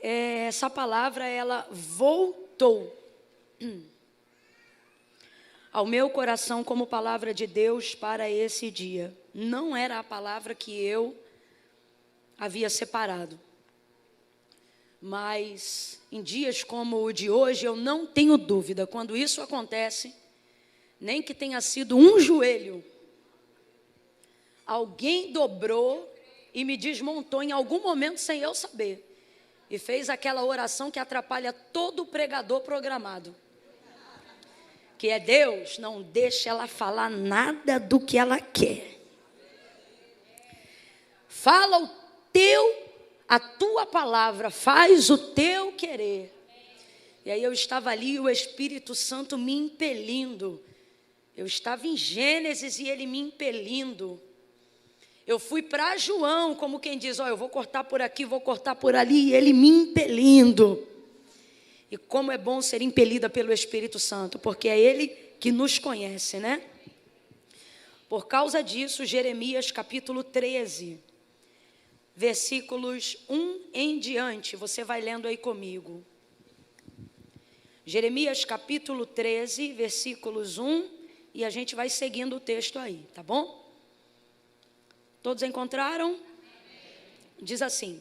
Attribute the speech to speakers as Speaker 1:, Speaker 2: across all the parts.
Speaker 1: essa palavra, ela voltou ao meu coração como palavra de Deus para esse dia. Não era a palavra que eu havia separado. Mas em dias como o de hoje, eu não tenho dúvida, quando isso acontece, nem que tenha sido um joelho, alguém dobrou e me desmontou em algum momento sem eu saber. E fez aquela oração que atrapalha todo pregador programado. Que é: Deus, não deixa ela falar nada do que ela quer. Fala a tua palavra, faz o teu querer. E aí eu estava ali e o Espírito Santo me impelindo. Eu estava em Gênesis e ele me impelindo. Eu fui para João, como quem diz: eu vou cortar por aqui, vou cortar por ali, e ele me impelindo. E como é bom ser impelida pelo Espírito Santo, porque é ele que nos conhece, né? Por causa disso, Jeremias capítulo 13, versículos 1 em diante, você vai lendo aí comigo. Jeremias capítulo 13, versículos 1, e a gente vai seguindo o texto aí, tá bom? Todos encontraram? Diz assim: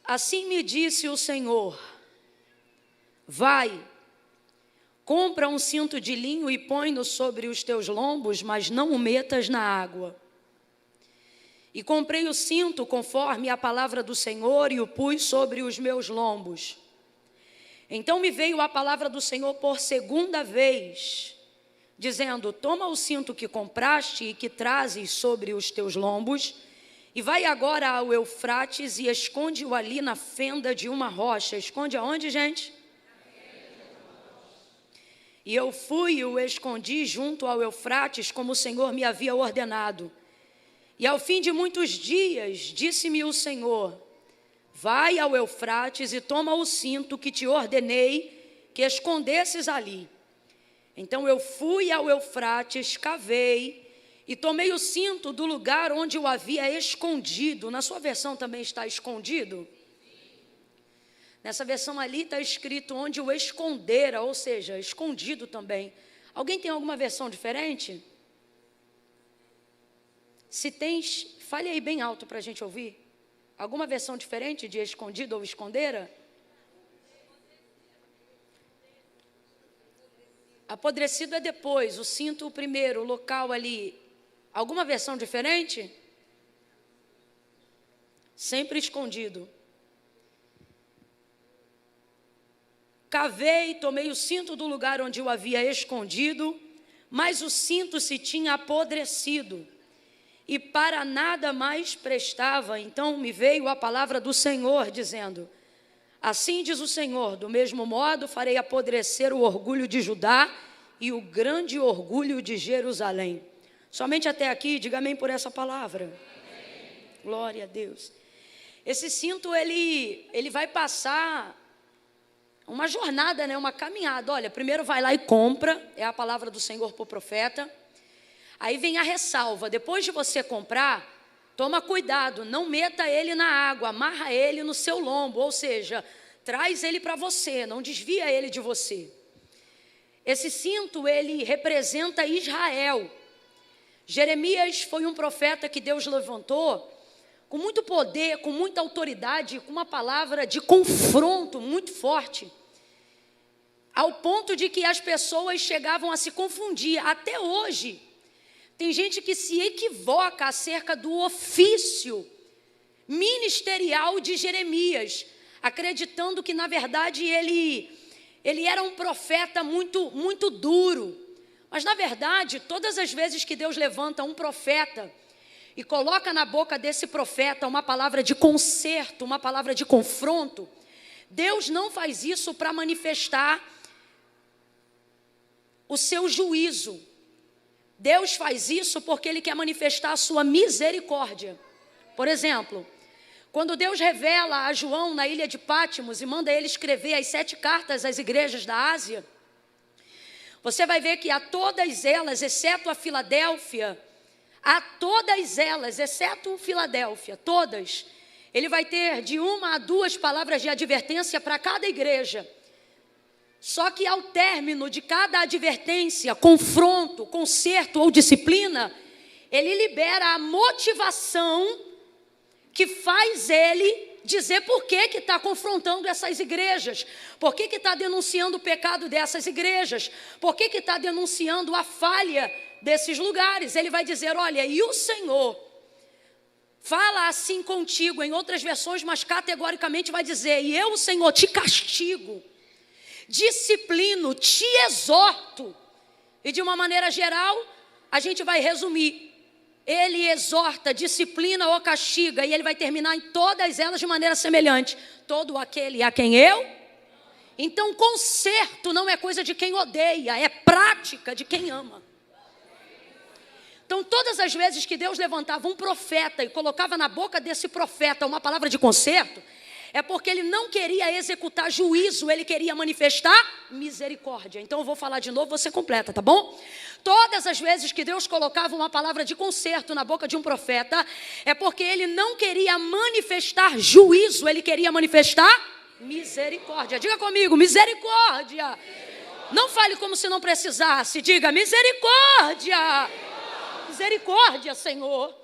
Speaker 1: assim me disse o Senhor, vai, compra um cinto de linho e põe-no sobre os teus lombos, mas não o metas na água. E comprei o cinto conforme a palavra do Senhor e o pus sobre os meus lombos. Então me veio a palavra do Senhor por segunda vez, dizendo: toma o cinto que compraste e que trazes sobre os teus lombos, e vai agora ao Eufrates e esconde-o ali na fenda de uma rocha. Esconde aonde, gente? E eu fui e o escondi junto ao Eufrates, como o Senhor me havia ordenado. E ao fim de muitos dias, disse-me o Senhor: vai ao Eufrates e toma o cinto que te ordenei que escondesses ali. Então eu fui ao Eufrates, cavei e tomei o cinto do lugar onde o havia escondido. Na sua versão também está escondido? Nessa versão ali está escrito onde o escondera, ou seja, escondido também. Alguém tem alguma versão diferente? Se tens, fale aí bem alto para a gente ouvir. Alguma versão diferente de escondido ou escondera? Apodrecido é depois, o cinto o primeiro, o local ali. Alguma versão diferente? Sempre escondido. Cavei, tomei o cinto do lugar onde o havia escondido, mas o cinto se tinha apodrecido e para nada mais prestava. Então me veio a palavra do Senhor, dizendo: assim diz o Senhor, do mesmo modo farei apodrecer o orgulho de Judá e o grande orgulho de Jerusalém. Somente até aqui, diga amém por essa palavra. Amém. Glória a Deus. Esse cinto, ele vai passar uma jornada, né? Uma caminhada. Olha, primeiro vai lá e compra, é a palavra do Senhor para o profeta. Aí vem a ressalva: depois de você comprar, toma cuidado, não meta ele na água, amarra ele no seu lombo, ou seja, traz ele para você, não desvia ele de você. Esse cinto, ele representa Israel. Jeremias foi um profeta que Deus levantou com muito poder, com muita autoridade, com uma palavra de confronto muito forte, ao ponto de que as pessoas chegavam a se confundir. Até hoje, tem gente que se equivoca acerca do ofício ministerial de Jeremias, acreditando que, na verdade, ele era um profeta muito duro. Mas, na verdade, todas as vezes que Deus levanta um profeta e coloca na boca desse profeta uma palavra de conserto, uma palavra de confronto, Deus não faz isso para manifestar o seu juízo. Deus faz isso porque Ele quer manifestar a sua misericórdia. Por exemplo, quando Deus revela a João na ilha de Pátimos e manda ele escrever as 7 cartas às igrejas da Ásia, você vai ver que a todas elas, exceto a Filadélfia, a todas elas, exceto Filadélfia, todas, ele vai ter de 1 a 2 palavras de advertência para cada igreja. Só que ao término de cada advertência, confronto, conserto ou disciplina, ele libera a motivação que faz ele dizer por que está confrontando essas igrejas, por que está denunciando o pecado dessas igrejas, por que está denunciando a falha desses lugares. Ele vai dizer, olha, e o Senhor fala assim contigo, em outras versões, mas categoricamente vai dizer, e eu, o Senhor, te castigo, disciplino, te exorto. E de uma maneira geral, a gente vai resumir. Ele exorta, disciplina ou castiga, e ele vai terminar em todas elas de maneira semelhante. Todo aquele a quem eu. Então, conserto não é coisa de quem odeia, é prática de quem ama. Então, todas as vezes que Deus levantava um profeta e colocava na boca desse profeta uma palavra de conserto, é porque ele não queria executar juízo, ele queria manifestar misericórdia. Então eu vou falar de novo, você completa, tá bom? Todas as vezes que Deus colocava uma palavra de conserto na boca de um profeta, é porque ele não queria manifestar juízo, ele queria manifestar misericórdia. Diga comigo, misericórdia. Não fale como se não precisasse, diga misericórdia. Misericórdia, Senhor.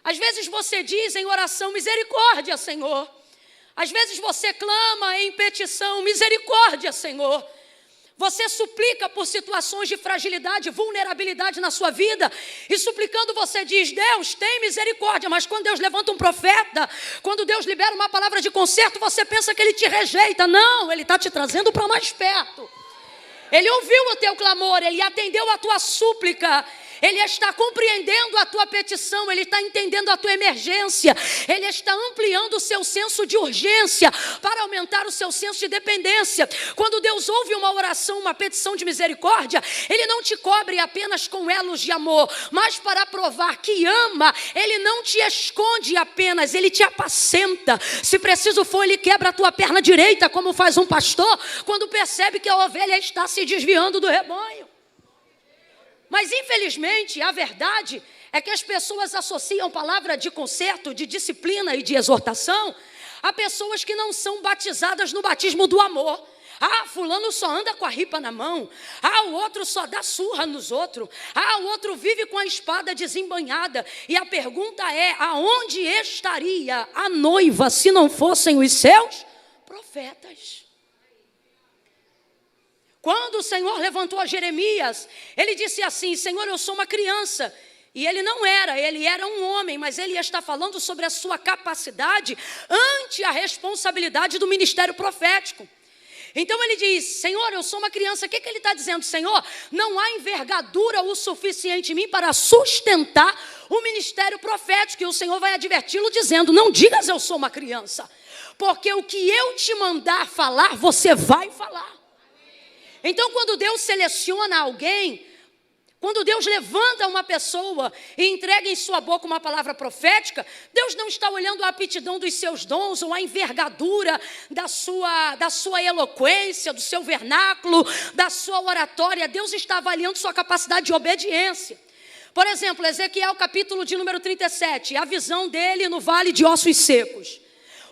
Speaker 1: Às vezes você diz em oração, misericórdia, Senhor. Às vezes você clama em petição, misericórdia, Senhor. Você suplica por situações de fragilidade, vulnerabilidade na sua vida. E suplicando você diz, Deus, tem misericórdia. Mas quando Deus levanta um profeta, quando Deus libera uma palavra de conserto, você pensa que Ele te rejeita. Não, Ele está te trazendo para mais perto. Ele ouviu o teu clamor, Ele atendeu a tua súplica. Ele está compreendendo a tua petição, Ele está entendendo a tua emergência, Ele está ampliando o seu senso de urgência para aumentar o seu senso de dependência. Quando Deus ouve uma oração, uma petição de misericórdia, Ele não te cobre apenas com elos de amor, mas para provar que ama, Ele não te esconde apenas, Ele te apacenta. Se preciso for, Ele quebra a tua perna direita, como faz um pastor, quando percebe que a ovelha está se desviando do rebanho. Mas infelizmente a verdade é que as pessoas associam palavra de conserto, de disciplina e de exortação a pessoas que não são batizadas no batismo do amor. Ah, fulano só anda com a ripa na mão. Ah, o outro só dá surra nos outros. Ah, o outro vive com a espada desembanhada. E a pergunta é, aonde estaria a noiva se não fossem os seus profetas? Quando o Senhor levantou a Jeremias, ele disse assim, Senhor, eu sou uma criança. E ele não era, ele era um homem, mas ele está falando sobre a sua capacidade ante a responsabilidade do ministério profético. Então ele diz, Senhor, eu sou uma criança. O que ele está dizendo? Senhor, não há envergadura o suficiente em mim para sustentar o ministério profético. E o Senhor vai adverti-lo dizendo, não digas eu sou uma criança, porque o que eu te mandar falar, você vai falar. Então, quando Deus seleciona alguém, quando Deus levanta uma pessoa e entrega em sua boca uma palavra profética, Deus não está olhando a aptidão dos seus dons ou a envergadura da sua eloquência, do seu vernáculo, da sua oratória. Deus está avaliando sua capacidade de obediência. Por exemplo, Ezequiel capítulo de número 37, a visão dele no vale de ossos secos.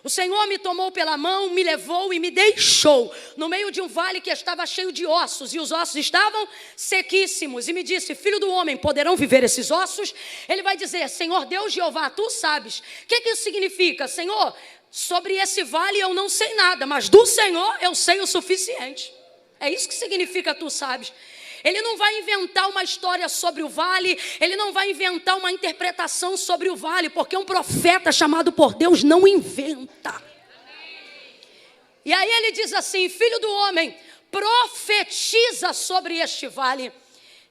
Speaker 1: O Senhor me tomou pela mão, me levou e me deixou no meio de um vale que estava cheio de ossos, e os ossos estavam sequíssimos. E me disse, filho do homem, poderão viver esses ossos? Ele vai dizer, Senhor Deus Jeová, tu sabes. O que isso significa? Senhor, sobre esse vale eu não sei nada, mas do Senhor eu sei o suficiente. É isso que significa tu sabes. Ele não vai inventar uma história sobre o vale, ele não vai inventar uma interpretação sobre o vale, porque um profeta chamado por Deus não inventa. E aí ele diz assim, filho do homem, profetiza sobre este vale.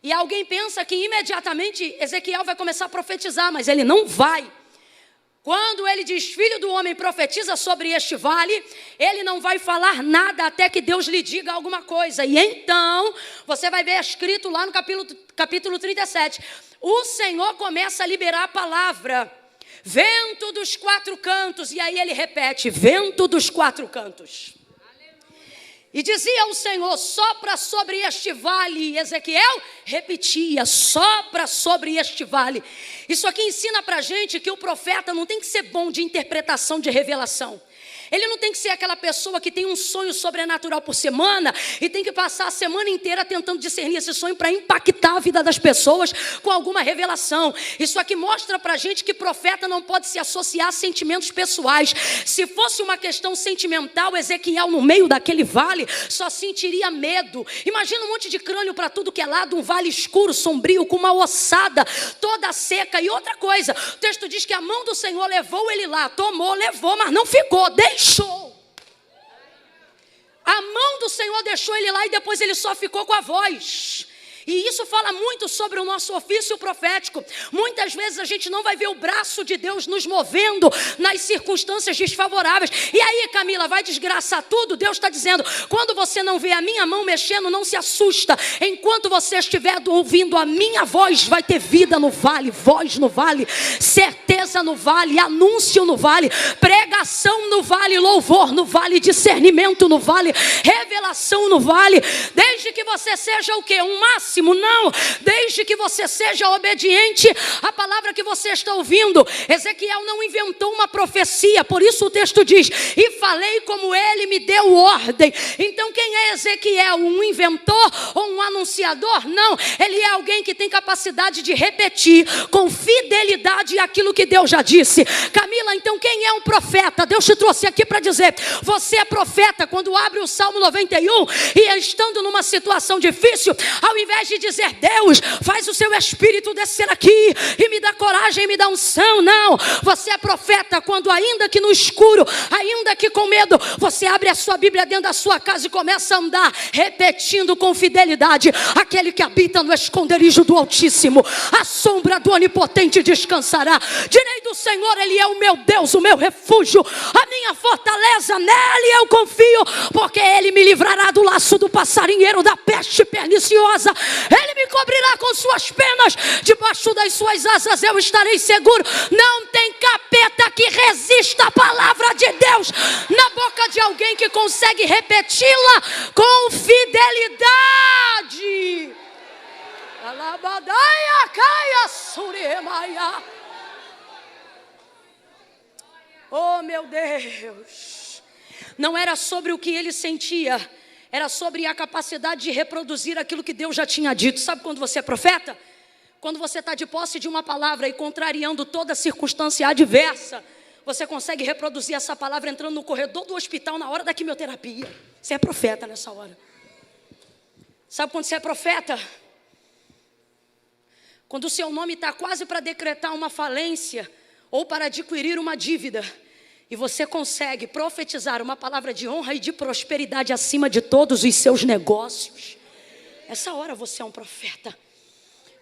Speaker 1: E alguém pensa que imediatamente Ezequiel vai começar a profetizar, mas ele não vai. Quando ele diz, filho do homem, profetiza sobre este vale, ele não vai falar nada até que Deus lhe diga alguma coisa. E então, você vai ver escrito lá no capítulo 37, o Senhor começa a liberar a palavra, vento dos quatro cantos, e aí ele repete, vento dos quatro cantos. E dizia o Senhor: sopra sobre este vale. E Ezequiel repetia: sopra sobre este vale. Isso aqui ensina pra gente que o profeta não tem que ser bom de interpretação, de revelação. Ele não tem que ser aquela pessoa que tem um sonho sobrenatural por semana e tem que passar a semana inteira tentando discernir esse sonho para impactar a vida das pessoas com alguma revelação. Isso aqui mostra pra gente que profeta não pode se associar a sentimentos pessoais. Se fosse uma questão sentimental, Ezequiel no meio daquele vale só sentiria medo. Imagina um monte de crânio para tudo que é lado, um vale escuro, sombrio, com uma ossada toda seca. E outra coisa, o texto diz que a mão do Senhor levou ele lá, tomou, levou, mas não ficou, deixou. A mão do Senhor deixou ele lá e depois ele só ficou com a voz. E isso fala muito sobre o nosso ofício profético. Muitas vezes a gente não vai ver o braço de Deus nos movendo nas circunstâncias desfavoráveis. E aí, Camila, vai desgraçar tudo? Deus está dizendo: quando você não vê a minha mão mexendo, não se assusta. Enquanto você estiver ouvindo a minha voz, vai ter vida no vale, voz no vale, certeza no vale, anúncio no vale, pregação no vale, louvor no vale, discernimento no vale, revelação no vale. Desde que você seja o quê? Um máximo? Não, desde que você seja obediente à palavra que você está ouvindo. Ezequiel não inventou uma profecia, por isso o texto diz: e falei como ele me deu ordem. Então quem é Ezequiel? Um inventor ou um anunciador? Não, ele é alguém que tem capacidade de repetir com fidelidade aquilo que Deus já disse. Camila, então quem é um profeta? Deus te trouxe aqui para dizer: você é profeta quando abre o Salmo 91 e estando numa situação difícil, ao invés de dizer: Deus, faz o seu espírito descer aqui e me dá coragem, me dá unção. Não, você é profeta quando, ainda que no escuro, ainda que com medo, você abre a sua Bíblia dentro da sua casa e começa a andar repetindo com fidelidade: aquele que habita no esconderijo do Altíssimo, a sombra do Onipotente descansará. Direi do Senhor: ele é o meu Deus, o meu refúgio, a minha fortaleza, nele eu confio, porque ele me livrará do laço do passarinheiro, da peste perniciosa. Ele me cobrirá com suas penas, debaixo das suas asas eu estarei seguro. Não tem capeta que resista à palavra de Deus na boca de alguém que consegue repeti-la com fidelidade. Alabadaia caia suremaia. Oh, meu Deus. Não era sobre o que ele sentia, era sobre a capacidade de reproduzir aquilo que Deus já tinha dito. Sabe quando você é profeta? Quando você está de posse de uma palavra e contrariando toda circunstância adversa, você consegue reproduzir essa palavra entrando no corredor do hospital na hora da quimioterapia. Você é profeta nessa hora. Sabe quando você é profeta? Quando o seu nome está quase para decretar uma falência ou para adquirir uma dívida, e você consegue profetizar uma palavra de honra e de prosperidade acima de todos os seus negócios. Essa hora você é um profeta.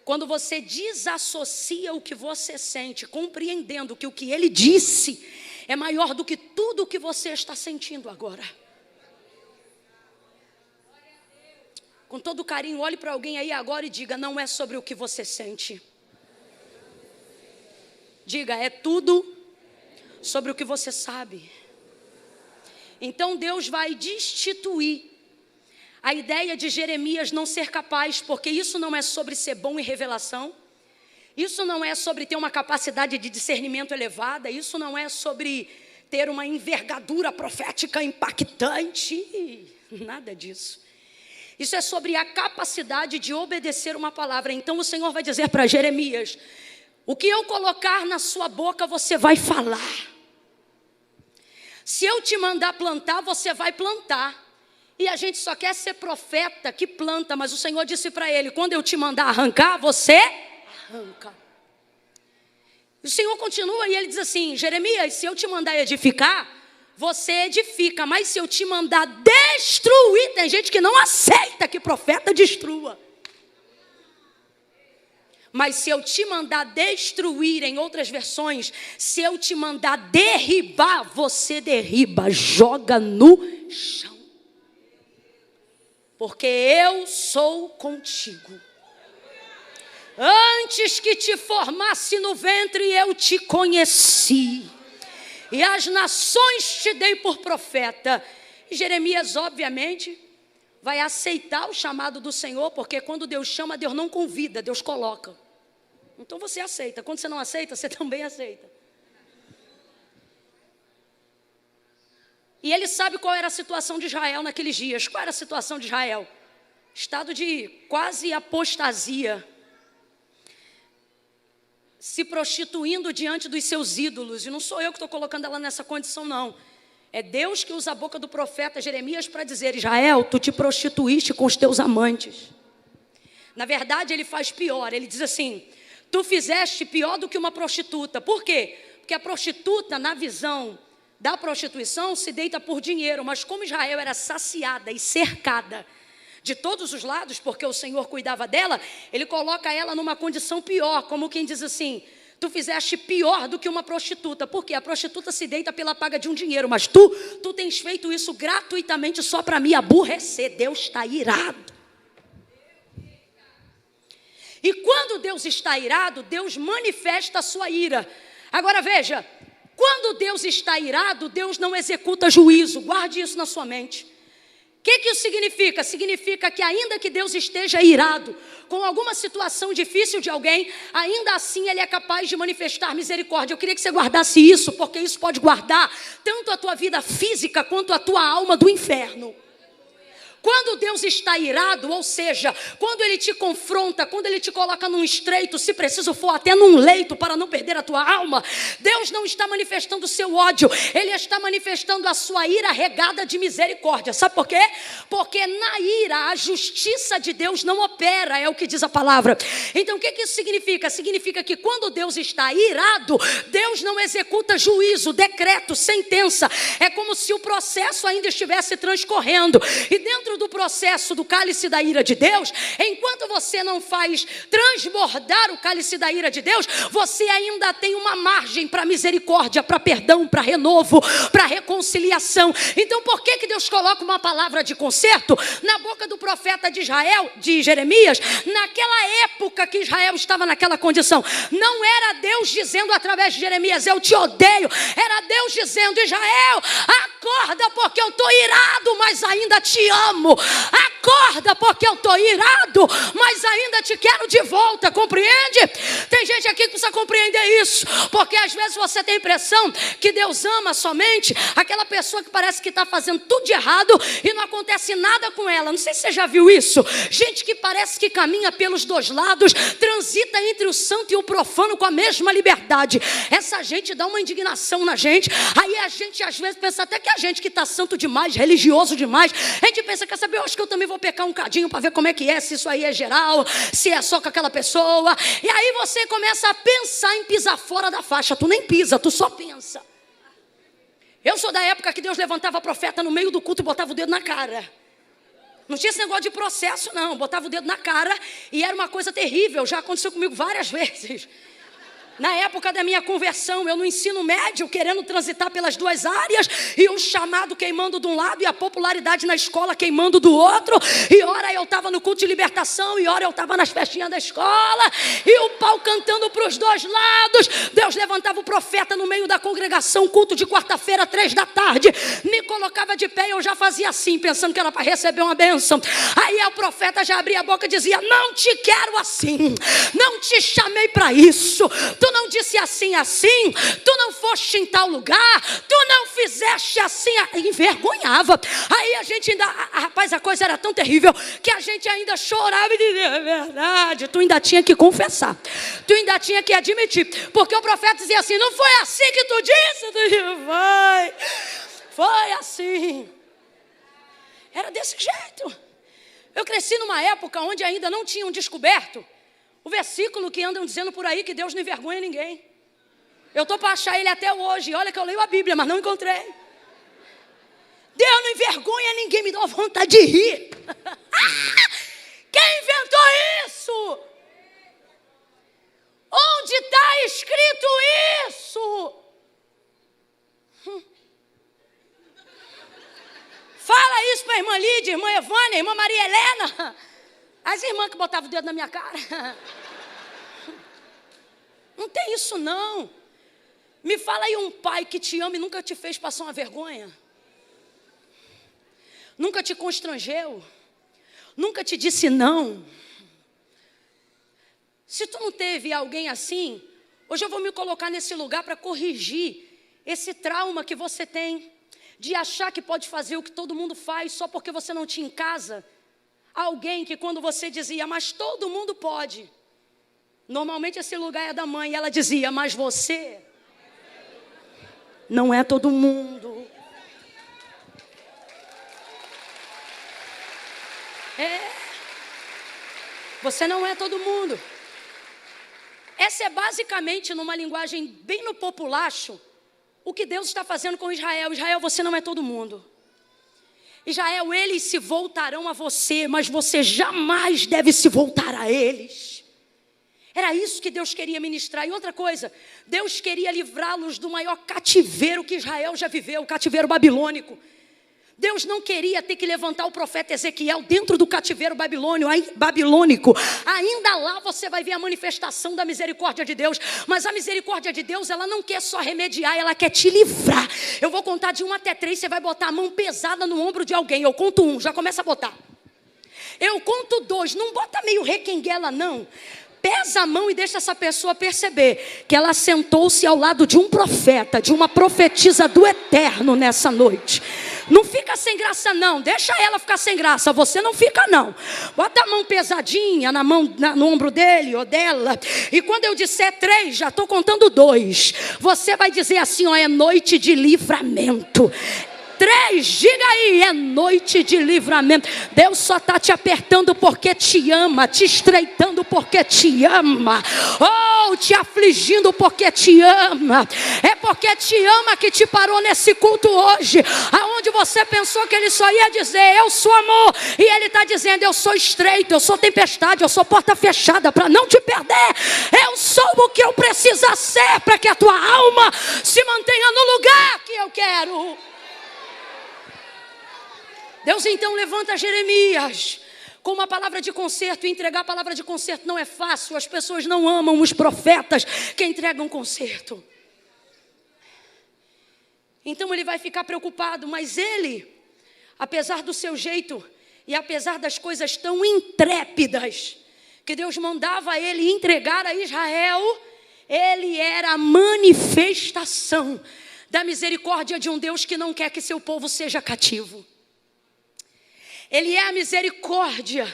Speaker 1: Quando você desassocia o que você sente, compreendendo que o que ele disse é maior do que tudo o que você está sentindo agora. Com todo carinho, olhe para alguém aí agora e diga: não é sobre o que você sente. Diga: é tudo sobre o que você sabe. Então Deus vai destituir a ideia de Jeremias não ser capaz, porque isso não é sobre ser bom em revelação, isso não é sobre ter uma capacidade de discernimento elevada, isso não é sobre ter uma envergadura profética impactante, nada disso. Isso é sobre a capacidade de obedecer uma palavra. Então o Senhor vai dizer para Jeremias: o que eu colocar na sua boca você vai falar. Se eu te mandar plantar, você vai plantar. E a gente só quer ser profeta que planta, mas o Senhor disse para ele: quando eu te mandar arrancar, você arranca. E o Senhor continua e ele diz assim: Jeremias, se eu te mandar edificar, você edifica, mas se eu te mandar destruir, tem gente que não aceita que profeta destrua. Mas se eu te mandar destruir, em outras versões, se eu te mandar derribar, você derriba, joga no chão. Porque eu sou contigo. Antes que te formasse no ventre, eu te conheci. E as nações te dei por profeta. E Jeremias, obviamente, vai aceitar o chamado do Senhor, porque quando Deus chama, Deus não convida, Deus coloca. Então você aceita. Quando você não aceita, você também aceita. E ele sabe qual era a situação de Israel naqueles dias. Qual era a situação de Israel? Estado de quase apostasia. Se prostituindo diante dos seus ídolos. E não sou eu que estou colocando ela nessa condição, não. É Deus que usa a boca do profeta Jeremias para dizer: Israel, tu te prostituíste com os teus amantes. Na verdade, ele faz pior. Ele diz assim: tu fizeste pior do que uma prostituta. Por quê? Porque a prostituta, na visão da prostituição, se deita por dinheiro. Mas como Israel era saciada e cercada de todos os lados, porque o Senhor cuidava dela, ele coloca ela numa condição pior, como quem diz assim: tu fizeste pior do que uma prostituta. Por quê? A prostituta se deita pela paga de um dinheiro, mas tu tens feito isso gratuitamente só para me aborrecer. Deus está irado. E quando Deus está irado, Deus manifesta a sua ira. Agora veja, quando Deus está irado, Deus não executa juízo. Guarde isso na sua mente. O que isso significa? Significa que ainda que Deus esteja irado com alguma situação difícil de alguém, ainda assim Ele é capaz de manifestar misericórdia. Eu queria que você guardasse isso, porque isso pode guardar tanto a tua vida física quanto a tua alma do inferno. Quando Deus está irado, ou seja, quando Ele te confronta, quando Ele te coloca num estreito, se preciso for até num leito para não perder a tua alma, Deus não está manifestando o seu ódio, Ele está manifestando a sua ira regada de misericórdia. Sabe por quê? Porque na ira a justiça de Deus não opera, é o que diz a palavra. Então o que isso significa? Significa que quando Deus está irado, Deus não executa juízo, decreto, sentença. É como se o processo ainda estivesse transcorrendo. E dentro do processo do cálice da ira de Deus, enquanto você não faz transbordar o cálice da ira de Deus, você ainda tem uma margem para misericórdia, para perdão, para renovo, para reconciliação. Então por que Deus coloca uma palavra de conserto na boca do profeta de Israel, de Jeremias, naquela época que Israel estava naquela condição? Não era Deus dizendo através de Jeremias: eu te odeio. Era Deus dizendo: Israel, acorda, porque eu estou irado, mas ainda te amo. Acorda, porque eu estou irado, mas ainda te quero de volta. Compreende? Tem gente aqui que precisa compreender isso, porque às vezes você tem a impressão que Deus ama somente aquela pessoa que parece que está fazendo tudo de errado e não acontece nada com ela. Não sei se você já viu isso. Gente que parece que caminha pelos dois lados, transita entre o santo e o profano com a mesma liberdade. Essa gente dá uma indignação na gente. Aí a gente às vezes pensa até que a gente que está santo demais, religioso demais, a gente pensa: quer saber, eu acho que eu também vou pecar um cadinho para ver como é que é, se isso aí é geral, se é só com aquela pessoa. E aí você começa a pensar em pisar fora da faixa. Tu nem pisa, tu só pensa. Eu sou da época que Deus levantava profeta no meio do culto e botava o dedo na cara. Não tinha esse negócio de processo, não. Botava o dedo na cara e era uma coisa terrível. Já aconteceu comigo várias vezes. Na época da minha conversão, eu no ensino médio, querendo transitar pelas duas áreas, e o chamado queimando de um lado e a popularidade na escola queimando do outro. E ora eu estava no culto de libertação, e ora eu estava nas festinhas da escola, e o pau cantando para os dois lados. Deus levantava o profeta no meio da congregação, culto de quarta-feira, 3 da tarde, me colocava de pé e eu já fazia assim, pensando que era para receber uma bênção. Aí o profeta já abria a boca e dizia: não te quero assim, não te chamei para isso. Tu não disse assim, assim, tu não foste em tal lugar, tu não fizeste assim. Envergonhava. Aí a gente ainda, rapaz, a coisa era tão terrível que a gente ainda chorava e dizia: é verdade. Tu ainda tinha que confessar, tu ainda tinha que admitir, porque o profeta dizia assim: não foi assim que tu disse? Tu dizia: foi assim. Era desse jeito. Eu cresci numa época onde ainda não tinham descoberto o versículo que andam dizendo por aí que Deus não envergonha ninguém. Eu estou para achar ele até hoje. Olha que eu leio a Bíblia, mas não encontrei. Deus não envergonha ninguém. Me dá vontade de rir. Quem inventou isso? Onde está escrito isso? Fala isso para a irmã Lídia, irmã Evânia, irmã Maria Helena. As irmãs que botavam o dedo na minha cara. Não tem isso não. Me fala aí um pai que te ama e nunca te fez passar uma vergonha. Nunca te constrangeu? Nunca te disse não? Se tu não teve alguém assim, hoje eu vou me colocar nesse lugar para corrigir esse trauma que você tem, de achar que pode fazer o que todo mundo faz só porque você não tinha em casa alguém que quando você dizia, mas todo mundo pode. Normalmente esse lugar é da mãe e ela dizia, mas você não é todo mundo. Você não é todo mundo. Essa é basicamente, numa linguagem bem no populacho, o que Deus está fazendo com Israel. Israel, você não é todo mundo. Israel, eles se voltarão a você, mas você jamais deve se voltar a eles. Era isso que Deus queria ministrar. E outra coisa, Deus queria livrá-los do maior cativeiro que Israel já viveu, o cativeiro babilônico. Deus não queria ter que levantar o profeta Ezequiel dentro do cativeiro babilônico. Ainda lá você vai ver a manifestação da misericórdia de Deus. Mas a misericórdia de Deus, ela não quer só remediar, ela quer te livrar. Eu vou contar de 1 até 3, você vai botar a mão pesada no ombro de alguém. Eu conto 1, já começa a botar. Eu conto 2, não bota meio requenguela não. Pesa a mão e deixa essa pessoa perceber que ela sentou-se ao lado de um profeta, de uma profetisa do eterno nessa noite. Não fica sem graça não, deixa ela ficar sem graça, você não fica não. Bota a mão pesadinha no ombro dele ou dela. E quando eu disser 3, já estou contando 2. Você vai dizer assim, ó, é noite de livramento. 3, diga aí, é noite de livramento. Deus só está te apertando porque te ama, te estreitando porque te ama, ou te afligindo porque te ama. É porque te ama que te parou nesse culto hoje, aonde você pensou que ele só ia dizer, eu sou amor, e ele está dizendo, eu sou estreito, eu sou tempestade, eu sou porta fechada para não te perder. Eu sou o que eu preciso ser para que a tua alma se mantenha no lugar que eu quero. Deus então levanta Jeremias com uma palavra de conserto. E entregar a palavra de conserto não é fácil. As pessoas não amam os profetas que entregam conserto. Então ele vai ficar preocupado. Mas ele, apesar do seu jeito e apesar das coisas tão intrépidas que Deus mandava ele entregar a Israel, ele era a manifestação da misericórdia de um Deus que não quer que seu povo seja cativo. Ele é a misericórdia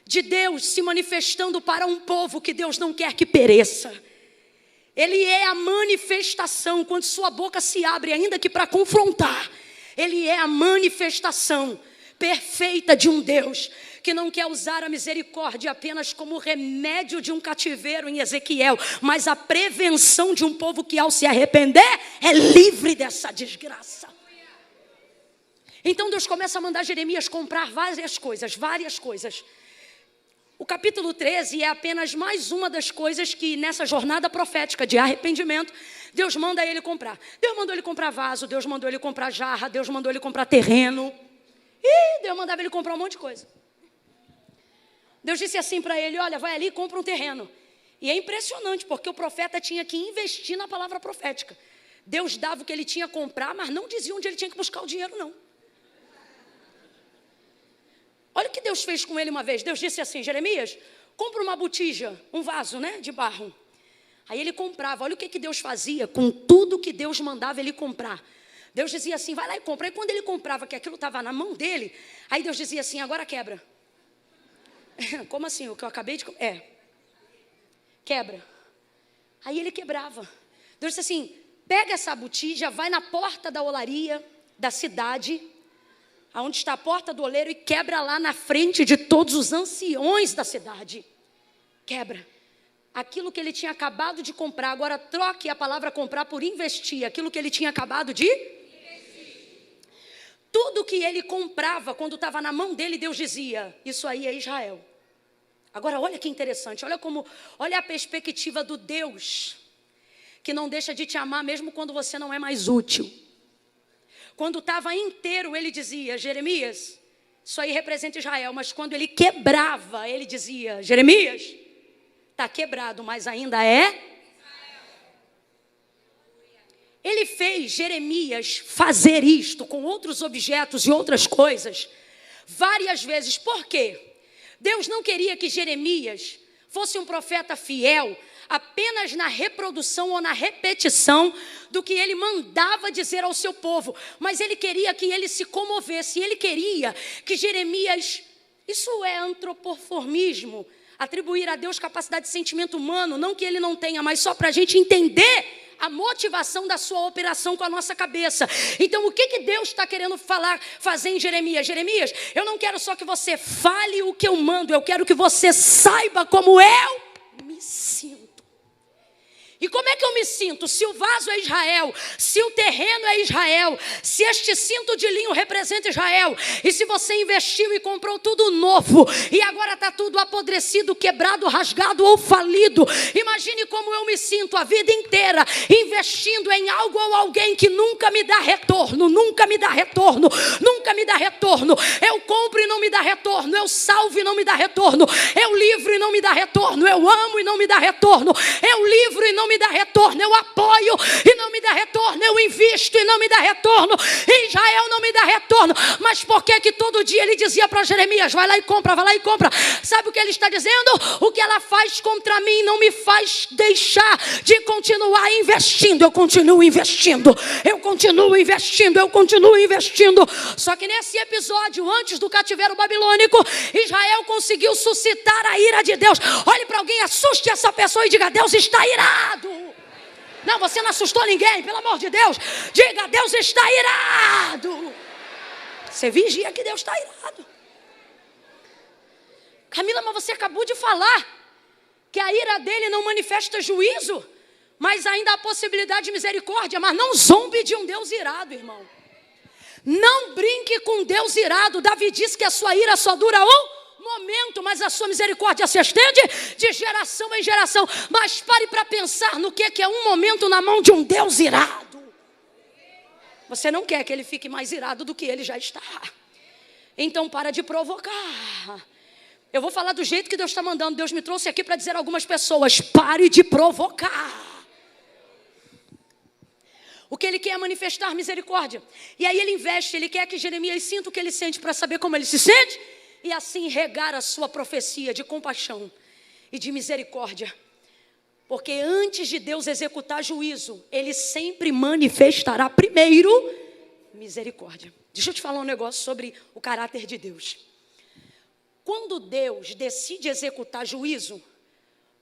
Speaker 1: de Deus se manifestando para um povo que Deus não quer que pereça. Ele é a manifestação, quando sua boca se abre, ainda que para confrontar. Ele é a manifestação perfeita de um Deus que não quer usar a misericórdia apenas como remédio de um cativeiro em Ezequiel, mas a prevenção de um povo que ao se arrepender é livre dessa desgraça. Então Deus começa a mandar Jeremias comprar várias coisas. O capítulo 13 é apenas mais uma das coisas que nessa jornada profética de arrependimento, Deus manda ele comprar. Deus mandou ele comprar vaso, Deus mandou ele comprar jarra, Deus mandou ele comprar terreno. E Deus mandava ele comprar um monte de coisa. Deus disse assim para ele, olha, vai ali e compra um terreno. E é impressionante, porque o profeta tinha que investir na palavra profética. Deus dava o que ele tinha que comprar, mas não dizia onde ele tinha que buscar o dinheiro, não. Olha o que Deus fez com ele uma vez. Deus disse assim, Jeremias, compra uma botija, um vaso, né, de barro. Aí ele comprava. Olha o que Deus fazia com tudo que Deus mandava ele comprar. Deus dizia assim, vai lá e compra. E quando ele comprava que aquilo estava na mão dele, aí Deus dizia assim, agora quebra. Como assim? O que eu acabei de... quebra. Aí ele quebrava. Deus disse assim, pega essa botija, vai na porta da olaria da cidade, aonde está a porta do oleiro, e quebra lá na frente de todos os anciões da cidade. Quebra. Aquilo que ele tinha acabado de comprar, agora troque a palavra comprar por investir. Aquilo que ele tinha acabado de investir. Tudo que ele comprava, quando estava na mão dele, Deus dizia, isso aí é Israel. Agora olha que interessante, olha a perspectiva do Deus que não deixa de te amar mesmo quando você não é mais útil. Quando estava inteiro, ele dizia, Jeremias, isso aí representa Israel. Mas quando ele quebrava, ele dizia, Jeremias, está quebrado, mas ainda é Israel. ele fez Jeremias fazer isto com outros objetos e outras coisas várias vezes. Por quê? Deus não queria que Jeremias fosse um profeta fiel apenas na reprodução ou na repetição do que ele mandava dizer ao seu povo, mas ele queria que ele se comovesse, ele queria que Jeremias, isso é antropoformismo, atribuir a Deus capacidade de sentimento humano, não que ele não tenha, mas só para a gente entender a motivação da sua operação com a nossa cabeça. Então, o que Deus está querendo fazer em Jeremias? Jeremias, eu não quero só que você fale o que eu mando, eu quero que você saiba como eu me sinto. E como é que eu me sinto? Se o vaso é Israel, se o terreno é Israel, se este cinto de linho representa Israel, e se você investiu e comprou tudo novo, e agora está tudo apodrecido, quebrado, rasgado ou falido, imagine como eu me sinto a vida inteira, investindo em algo ou alguém que nunca me dá retorno, nunca me dá retorno, nunca me dá retorno. Eu compro e não me dá retorno, eu salvo e não me dá retorno, eu livro e não me dá retorno, eu amo e não me dá retorno, eu livro e não me dá retorno, eu apoio e não me dá retorno, eu invisto e não me dá retorno, Israel não me dá retorno. Mas por que todo dia ele dizia para Jeremias, vai lá e compra, vai lá e compra? Sabe o que ele está dizendo? O que ela faz contra mim não me faz deixar de continuar investindo. Eu continuo investindo, eu continuo investindo, eu continuo investindo. Só que nesse episódio, antes do cativeiro babilônico, Israel conseguiu suscitar a ira de Deus. Olhe para alguém, assuste essa pessoa e diga, Deus está irado. Não, você não assustou ninguém, pelo amor de Deus. Diga, Deus está irado. Você vigia que Deus está irado. Camila, mas você acabou de falar que a ira dele não manifesta juízo, mas ainda há possibilidade de misericórdia. Mas não zombe de um Deus irado, irmão. Não brinque com Deus irado. Davi disse que a sua ira só dura um momento, mas a sua misericórdia se estende de geração em geração. Mas pare para pensar no que é um momento na mão de um Deus irado. Você não quer que ele fique mais irado do que ele já está. Então para de provocar. Eu vou falar do jeito que Deus está mandando. Deus me trouxe aqui para dizer a algumas pessoas, pare de provocar. O que ele quer é manifestar misericórdia. E aí ele investe, ele quer que Jeremias sinta o que ele sente para saber como ele se sente. E assim regar a sua profecia de compaixão e de misericórdia. Porque antes de Deus executar juízo, ele sempre manifestará primeiro misericórdia. Deixa eu te falar um negócio sobre o caráter de Deus. Quando Deus decide executar juízo,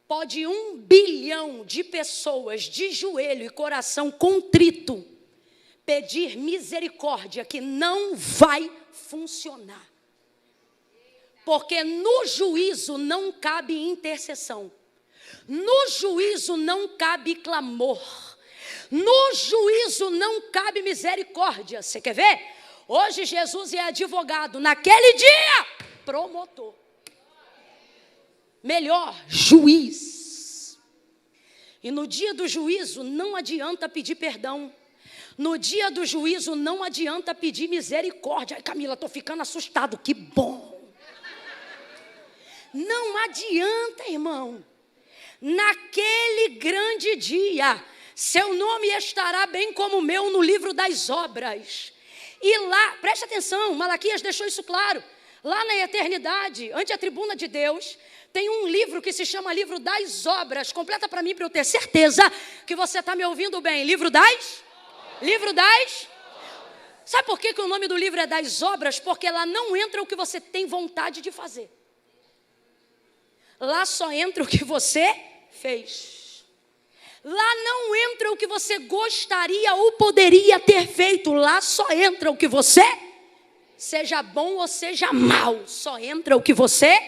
Speaker 1: pode 1 bilhão de pessoas de joelho e coração contrito pedir misericórdia que não vai funcionar. Porque no juízo não cabe intercessão. No juízo não cabe clamor. No juízo não cabe misericórdia. Você quer ver? Hoje Jesus é advogado. Naquele dia, promotor. Melhor, juiz. E no dia do juízo não adianta pedir perdão. No dia do juízo não adianta pedir misericórdia. Ai, Camila, estou ficando assustado. Que bom. Não adianta, irmão. Naquele grande dia, seu nome estará bem como o meu no livro das obras. E lá, preste atenção, Malaquias deixou isso claro. Lá na eternidade, ante a tribuna de Deus, tem um livro que se chama Livro das Obras. Completa para mim, para eu ter certeza que você está me ouvindo bem. Livro das? Sabe por que o nome do livro é das obras? Porque lá não entra o que você tem vontade de fazer. Lá só entra o que você fez. Lá não entra o que você gostaria ou poderia ter feito. Lá só entra o que você, seja bom ou seja mal, só entra o que você.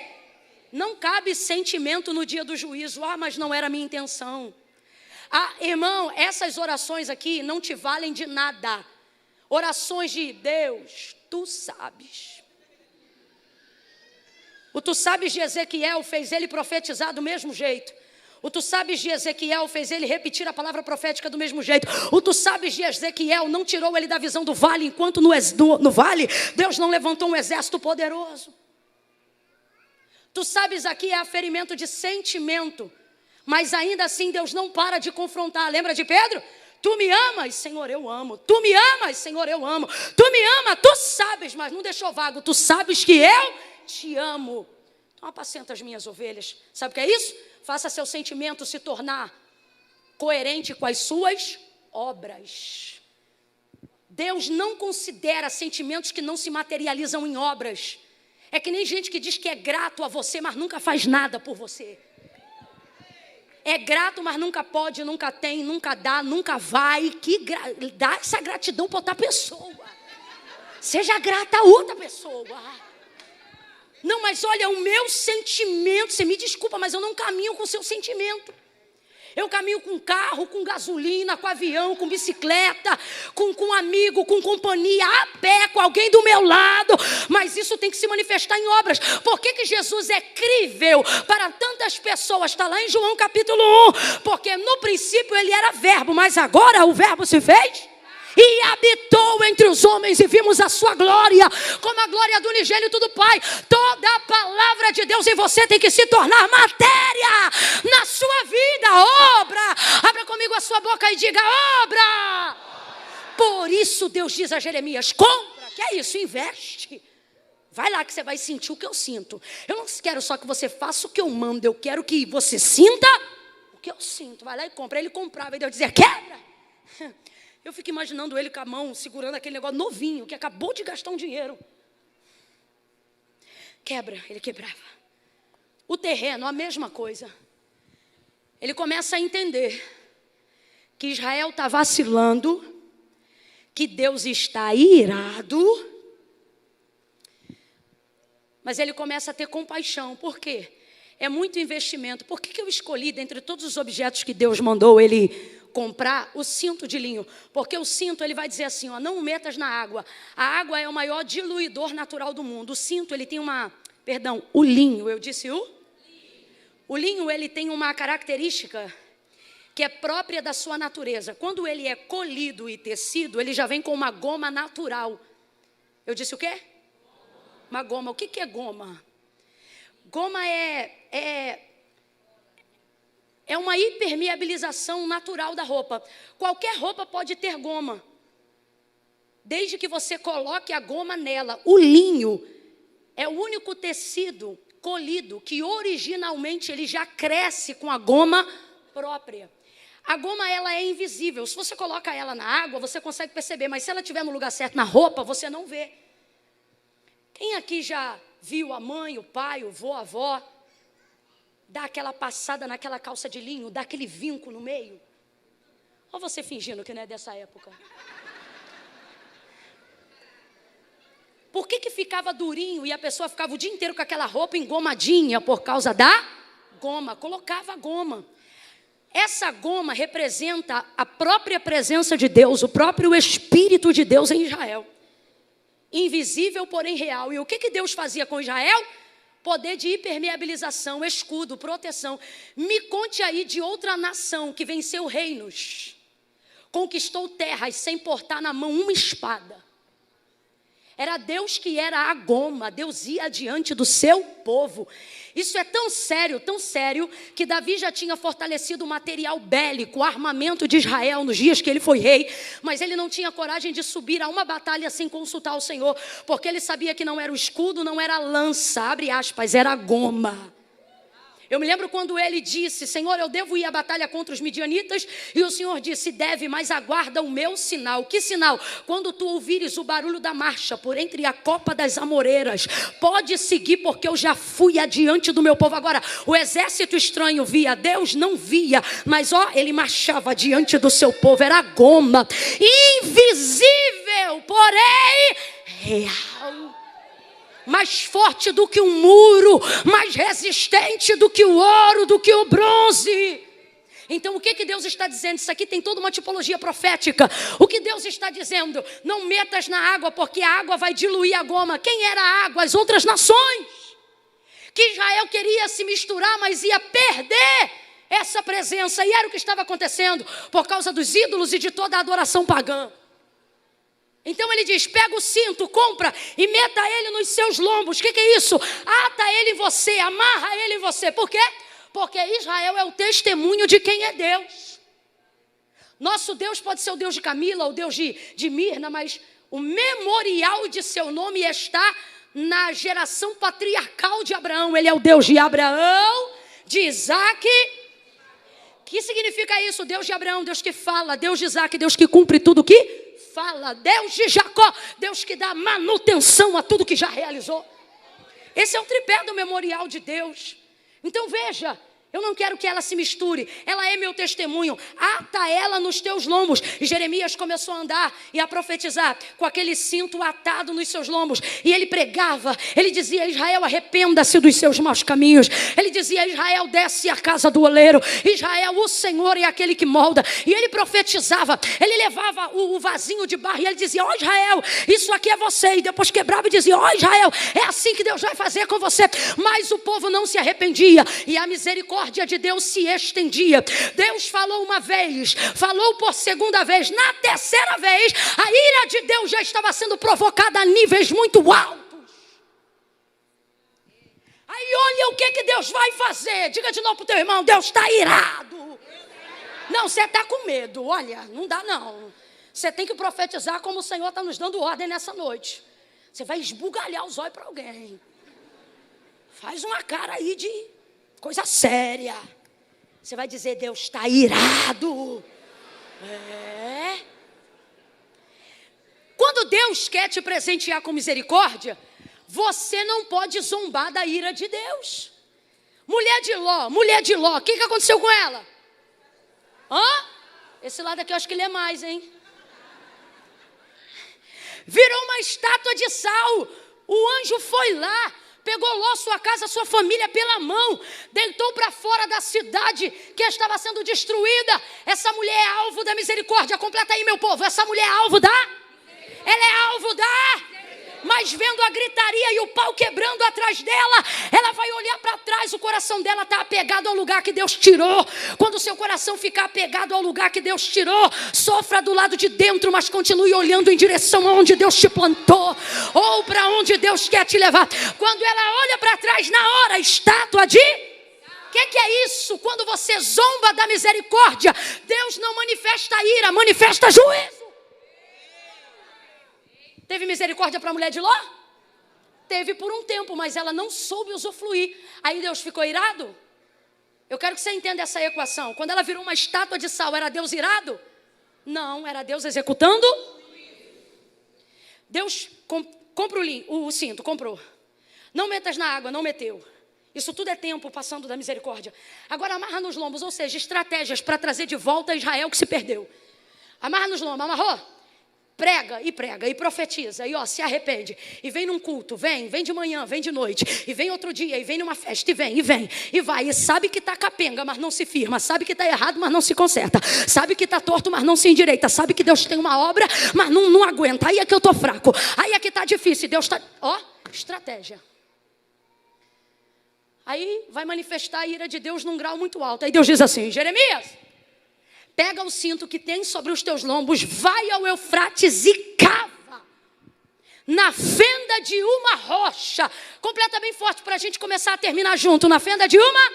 Speaker 1: Não cabe sentimento no dia do juízo. Ah, mas não era a minha intenção. Ah, irmão, essas orações aqui não te valem de nada. Orações de Deus, tu sabes. O tu sabes de Ezequiel fez ele profetizar do mesmo jeito. O tu sabes de Ezequiel fez ele repetir a palavra profética do mesmo jeito. O tu sabes de Ezequiel não tirou ele da visão do vale, enquanto no vale Deus não levantou um exército poderoso. Tu sabes aqui é aferimento de sentimento, mas ainda assim Deus não para de confrontar. Lembra de Pedro? Tu me amas, Senhor, eu amo. Tu me amas, Senhor, eu amo. Tu me amas, tu sabes, mas não deixou vago. Tu sabes que eu te amo. Então apacenta as minhas ovelhas. Sabe o que é isso? Faça seu sentimento se tornar coerente com as suas obras. Deus não considera sentimentos que não se materializam em obras. É que nem gente que diz que é grato a você, mas nunca faz nada por você. É grato, mas nunca pode, nunca tem, nunca dá, nunca vai. Dá essa gratidão para outra pessoa. Seja grata a outra pessoa. Não, mas olha, o meu sentimento, você me desculpa, mas eu não caminho com o seu sentimento. Eu caminho com carro, com gasolina, com avião, com bicicleta, com amigo, com companhia, a pé, com alguém do meu lado. Mas isso tem que se manifestar em obras. Por que Jesus é crível para tantas pessoas? Está lá em João capítulo 1. Porque no princípio ele era verbo, mas agora o verbo se fez e habitou entre os homens, e vimos a sua glória, como a glória do unigênito do Pai. Toda a palavra de Deus em você tem que se tornar matéria na sua vida, obra. Abra comigo a sua boca e diga: obra. Por isso Deus diz a Jeremias: compra, que é isso, investe. Vai lá que você vai sentir o que eu sinto. Eu não quero só que você faça o que eu mando, eu quero que você sinta o que eu sinto. Vai lá e compra. Ele comprava e Deus dizia: quebra. Eu fico imaginando ele com a mão segurando aquele negócio novinho, que acabou de gastar um dinheiro. Quebra, ele quebrava. O terreno, a mesma coisa. Ele começa a entender que Israel está vacilando, que Deus está irado, mas ele começa a ter compaixão. Por quê? É muito investimento. Por que eu escolhi, dentre todos os objetos que Deus mandou ele comprar, o cinto de linho? Porque o cinto, ele vai dizer assim, ó: não o metas na água. A água é o maior diluidor natural do mundo. O cinto, ele tem o linho, eu disse o linho, ele tem uma característica que é própria da sua natureza. Quando ele é colhido e tecido, ele já vem com uma goma natural. Eu disse o quê? Uma goma. O que é goma? Goma é uma hipermeabilização natural da roupa. Qualquer roupa pode ter goma, desde que você coloque a goma nela. O linho é o único tecido colhido que originalmente ele já cresce com a goma própria. A goma, ela é invisível. Se você coloca ela na água, você consegue perceber, mas se ela estiver no lugar certo, na roupa, você não vê. Quem aqui já viu a mãe, o pai, o vô, a avó dar aquela passada naquela calça de linho, dar aquele vinco no meio? Ou você fingindo que não é dessa época? Por que ficava durinho e a pessoa ficava o dia inteiro com aquela roupa engomadinha? Por causa da goma. Colocava a goma. Essa goma representa a própria presença de Deus, o próprio Espírito de Deus em Israel. Invisível, porém real. E o que Deus fazia com Israel? Poder de hipermeabilização, escudo, proteção. Me conte aí de outra nação que venceu reinos, conquistou terras sem portar na mão uma espada. Era Deus que era a goma. Deus ia adiante do seu povo. Isso é tão sério, que Davi já tinha fortalecido o material bélico, o armamento de Israel nos dias que ele foi rei, mas ele não tinha coragem de subir a uma batalha sem consultar o Senhor, porque ele sabia que não era o escudo, não era a lança, abre aspas, era a goma. Eu me lembro quando ele disse: Senhor, eu devo ir à batalha contra os midianitas? E o Senhor disse: deve, mas aguarda o meu sinal. Que sinal? Quando tu ouvires o barulho da marcha por entre a copa das amoreiras, pode seguir, porque eu já fui adiante do meu povo. Agora, o exército estranho via, Deus não via, mas ele marchava diante do seu povo. Era goma, invisível, porém real. Mais forte do que um muro, mais resistente do que o ouro, do que o bronze. Então o que Deus está dizendo? Isso aqui tem toda uma tipologia profética. O que Deus está dizendo? Não metas na água, porque a água vai diluir a goma. Quem era a água? As outras nações. Que Israel queria se misturar, mas ia perder essa presença. E era o que estava acontecendo por causa dos ídolos e de toda a adoração pagã. Então ele diz: pega o cinto, compra e meta ele nos seus lombos. O que é isso? Ata ele em você, amarra ele em você. Por quê? Porque Israel é o testemunho de quem é Deus. Nosso Deus pode ser o Deus de Camila, o Deus de Mirna, mas o memorial de seu nome está na geração patriarcal de Abraão. Ele é o Deus de Abraão, de Isaac. O que significa isso? Deus de Abraão, Deus que fala, Deus de Isaac, Deus que cumpre tudo que fala, Deus de Jacó, Deus que dá manutenção a tudo que já realizou. Esse é o tripé do memorial de Deus. Então veja, eu não quero que ela se misture. Ela é meu testemunho. Ata ela nos teus lombos. E Jeremias começou a andar e a profetizar com aquele cinto atado nos seus lombos. E ele pregava. Ele dizia: Israel, arrependa-se dos seus maus caminhos. Ele dizia: Israel, desce à casa do oleiro. Israel, o Senhor é aquele que molda. E ele profetizava. Ele levava o vasinho de barro e ele dizia: ó Israel, isso aqui é você. E depois quebrava e dizia: ó Israel, é assim que Deus vai fazer com você. Mas o povo não se arrependia. E a misericórdia de Deus se estendia. Deus falou uma vez, falou por segunda vez, na terceira vez, a ira de Deus já estava sendo provocada a níveis muito altos. Aí olha o que Deus vai fazer. Diga de novo para o teu irmão: Deus está irado. Não, você está com medo. Olha, não dá não. Você tem que profetizar como o Senhor está nos dando ordem nessa noite. Você vai esbugalhar os olhos para alguém. Faz uma cara aí de coisa séria. Você vai dizer: Deus está irado. Quando Deus quer te presentear com misericórdia, você não pode zombar da ira de Deus. Mulher de Ló, o que aconteceu com ela? Esse lado aqui eu acho que lê mais, hein? Virou uma estátua de sal. O anjo foi lá, pegou Ló, sua casa, sua família pela mão, deitou para fora da cidade que estava sendo destruída. Essa mulher é alvo da misericórdia. Completa aí, meu povo. Essa mulher é alvo da? Ela é alvo da? Mas vendo a gritaria e o pau quebrando atrás dela, ela vai olhar para trás. O coração dela está apegado ao lugar que Deus tirou. Quando o seu coração ficar apegado ao lugar que Deus tirou, sofra do lado de dentro, mas continue olhando em direção aonde Deus te plantou, ou para onde Deus quer te levar. Quando ela olha para trás, na hora, estátua de... O que é isso? Quando você zomba da misericórdia, Deus não manifesta ira, manifesta juízo. Teve misericórdia para a mulher de Ló? Teve por um tempo, mas ela não soube usufruir. Aí Deus ficou irado? Eu quero que você entenda essa equação. Quando ela virou uma estátua de sal, era Deus irado? Não, era Deus executando. Deus compra o cinto, comprou. Não metas na água, não meteu. Isso tudo é tempo passando da misericórdia. Agora amarra nos lombos, ou seja, estratégias para trazer de volta Israel que se perdeu. Amarra nos lombos, amarrou? Prega e profetiza, e se arrepende, e vem num culto, vem de manhã, vem de noite, e vem outro dia, e vem numa festa, e vem, e vai, e sabe que está capenga, mas não se firma, sabe que está errado, mas não se conserta, sabe que está torto, mas não se endireita, sabe que Deus tem uma obra, mas não aguenta, aí é que eu estou fraco, aí é que está difícil, Deus está, estratégia. Aí vai manifestar a ira de Deus num grau muito alto, aí Deus diz assim: Jeremias, pega o cinto que tem sobre os teus lombos, vai ao Eufrates e cava na fenda de uma rocha. Completa bem forte para a gente começar a terminar junto. Na fenda de uma?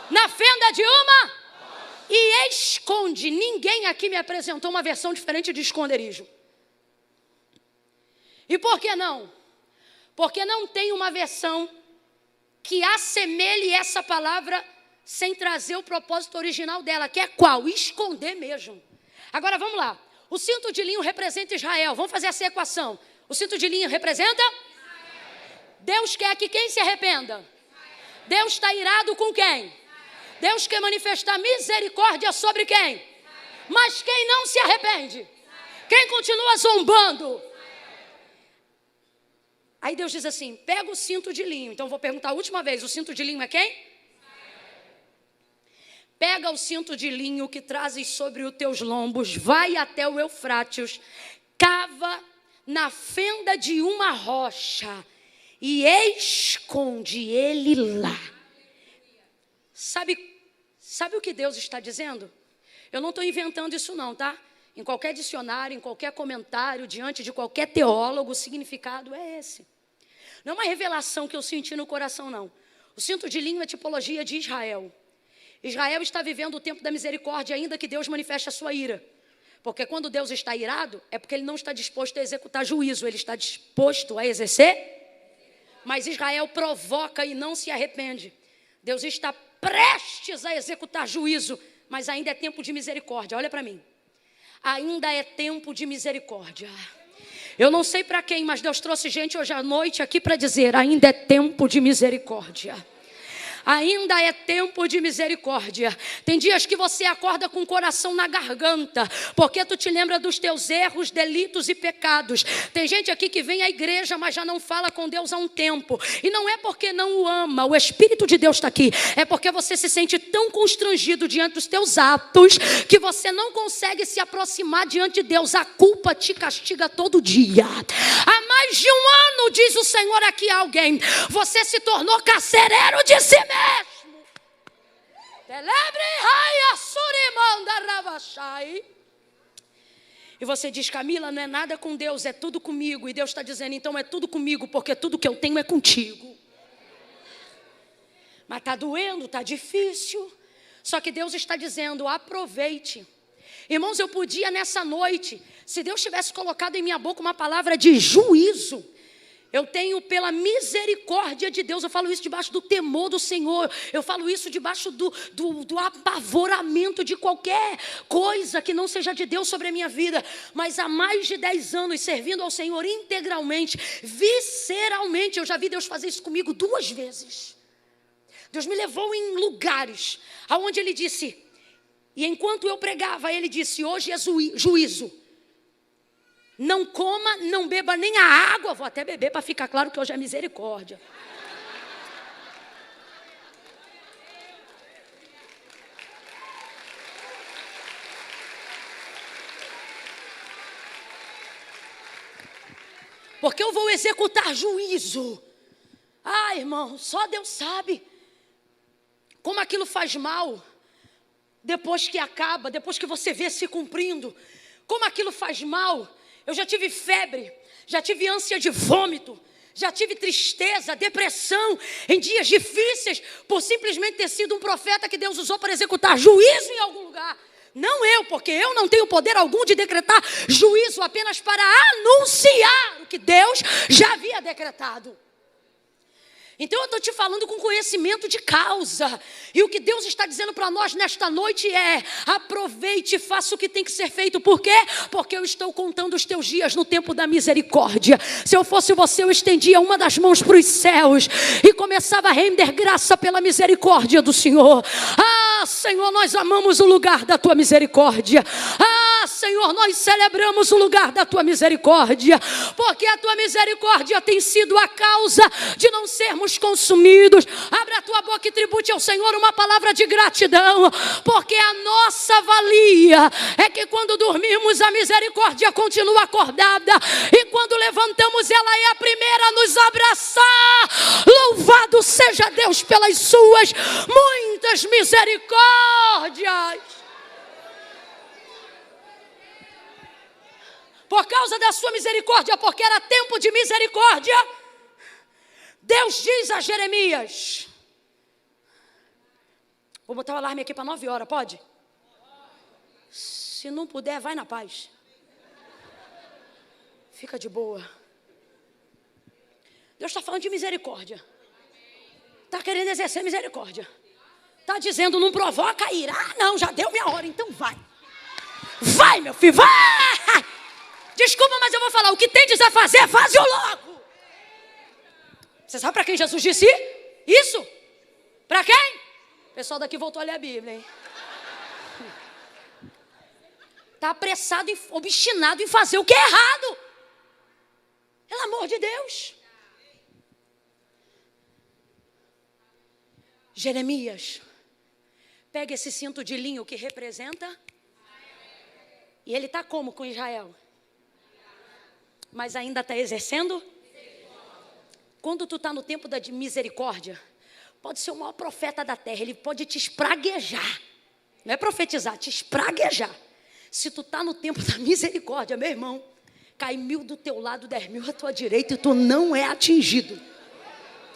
Speaker 1: Na fenda de uma? E esconde. Ninguém aqui me apresentou uma versão diferente de esconderijo. E por que não? Porque não tem uma versão que assemelhe essa palavra sem trazer o propósito original dela, que é qual? Esconder mesmo. Agora vamos lá. O cinto de linho representa Israel. Vamos fazer essa equação. O cinto de linho representa? Israel. Deus quer que quem se arrependa? Israel. Deus está irado com quem? Israel. Deus quer manifestar misericórdia sobre quem? Israel. Mas quem não se arrepende? Israel. Quem continua zombando? Israel. Aí Deus diz assim: pega o cinto de linho. Então vou perguntar a última vez: o cinto de linho é quem? Pega o cinto de linho que trazes sobre os teus lombos, vai até o Eufrates, cava na fenda de uma rocha e esconde ele lá. Sabe o que Deus está dizendo? Eu não estou inventando isso não, tá? Em qualquer dicionário, em qualquer comentário, diante de qualquer teólogo, o significado é esse. Não é uma revelação que eu senti no coração, não. O cinto de linho é tipologia de Israel. Israel está vivendo o tempo da misericórdia, ainda que Deus manifeste a sua ira. Porque quando Deus está irado, é porque Ele não está disposto a executar juízo, Ele está disposto a exercer. Mas Israel provoca e não se arrepende. Deus está prestes a executar juízo, mas ainda é tempo de misericórdia. Olha para mim. Ainda é tempo de misericórdia. Eu não sei para quem, mas Deus trouxe gente hoje à noite aqui para dizer: ainda é tempo de misericórdia. Ainda é tempo de misericórdia. Tem dias que você acorda com o coração na garganta, porque tu te lembra dos teus erros, delitos e pecados. Tem gente aqui que vem à igreja, mas já não fala com Deus há um tempo. E não é porque não o ama, o Espírito de Deus está aqui. É porque você se sente tão constrangido diante dos teus atos, que você não consegue se aproximar diante de Deus. A culpa te castiga todo dia. Há mais de um ano, diz o Senhor aqui a alguém, você se tornou carcereiro de si mesmo. E você diz: Camila, não é nada com Deus, é tudo comigo. E Deus está dizendo: então é tudo comigo, porque tudo que eu tenho é contigo. Mas está doendo, está difícil. Só que Deus está dizendo: aproveite. Irmãos, eu podia nessa noite, se Deus tivesse colocado em minha boca uma palavra de juízo, eu tenho pela misericórdia de Deus, eu falo isso debaixo do temor do Senhor, eu falo isso debaixo do apavoramento de qualquer coisa que não seja de Deus sobre a minha vida. Mas há mais de 10 anos servindo ao Senhor integralmente, visceralmente, eu já vi Deus fazer isso comigo 2 vezes. Deus me levou em lugares onde Ele disse, e enquanto eu pregava, Ele disse: hoje é juízo. Não coma, não beba nem a água. Vou até beber para ficar claro que hoje é misericórdia. Porque eu vou executar juízo. Ah, irmão, só Deus sabe como aquilo faz mal. Depois que acaba, depois que você vê se cumprindo, como aquilo faz mal. Eu já tive febre, já tive ânsia de vômito, já tive tristeza, depressão, em dias difíceis, por simplesmente ter sido um profeta que Deus usou para executar juízo em algum lugar. Não eu, porque eu não tenho poder algum de decretar juízo, apenas para anunciar o que Deus já havia decretado. Então eu estou te falando com conhecimento de causa. E o que Deus está dizendo para nós nesta noite é: aproveite e faça o que tem que ser feito. Por quê? Porque eu estou contando os teus dias no tempo da misericórdia. Se eu fosse você, eu estendia uma das mãos para os céus e começava a render graça pela misericórdia do Senhor. Ah, Senhor, nós amamos o lugar da tua misericórdia. Ah, Senhor, nós celebramos o lugar da tua misericórdia, porque a tua misericórdia tem sido a causa de não sermos consumidos. Abra a tua boca e tribute ao Senhor uma palavra de gratidão, porque a nossa valia é que quando dormimos a misericórdia continua acordada, e quando levantamos ela é a primeira a nos abraçar. Louvado seja Deus pelas suas muitas misericórdias. Por causa da sua misericórdia, porque era tempo de misericórdia, Deus diz a Jeremias: vou botar o alarme aqui para 9 horas, pode? Se não puder, vai na paz. Fica de boa. Deus está falando de misericórdia. Está querendo exercer misericórdia. Está dizendo: não provoca a ira. Ah, não, já deu minha hora, então vai. Vai, meu filho, vai! Desculpa, mas eu vou falar: o que tendes a fazer, faze-o logo. Você sabe para quem Jesus disse isso? Para quem? O pessoal daqui voltou a ler a Bíblia, hein? Está apressado, obstinado em fazer o que é errado. Pelo amor de Deus. Jeremias, pega esse cinto de linho que representa. E ele está como com Israel? Mas ainda está exercendo? Quando tu está no tempo da misericórdia, pode ser o maior profeta da terra, ele pode te espraguejar. Não é profetizar, te espraguejar. Se tu está no tempo da misericórdia, meu irmão, cai 1000 do teu lado, 10.000 à tua direita e tu não é atingido.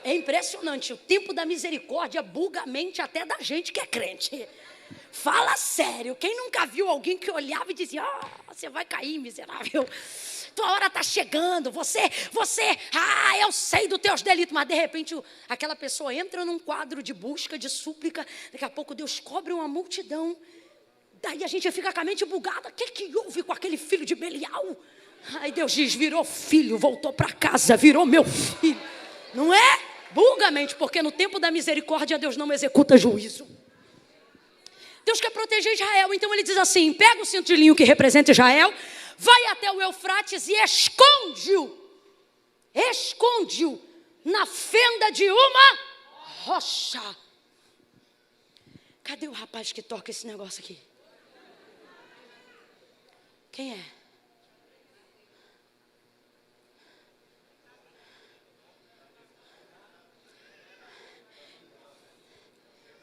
Speaker 1: É impressionante, o tempo da misericórdia buga a mente até da gente que é crente. Fala sério. Quem nunca viu alguém que olhava e dizia: você vai cair, miserável. Tua hora está chegando. Você, eu sei dos teus delitos. Mas de repente aquela pessoa entra num quadro de busca, de súplica. Daqui a pouco Deus cobre uma multidão. Daí a gente fica com a mente bugada. O que houve com aquele filho de Belial? Aí Deus diz: virou filho, voltou para casa, virou meu filho. Não é? Buga a mente, porque no tempo da misericórdia Deus não executa juízo. Deus quer proteger Israel, então ele diz assim: pega o cinto de linho que representa Israel, vai até o Eufrates e esconde-o na fenda de uma rocha. Cadê o rapaz que toca esse negócio aqui? Quem é?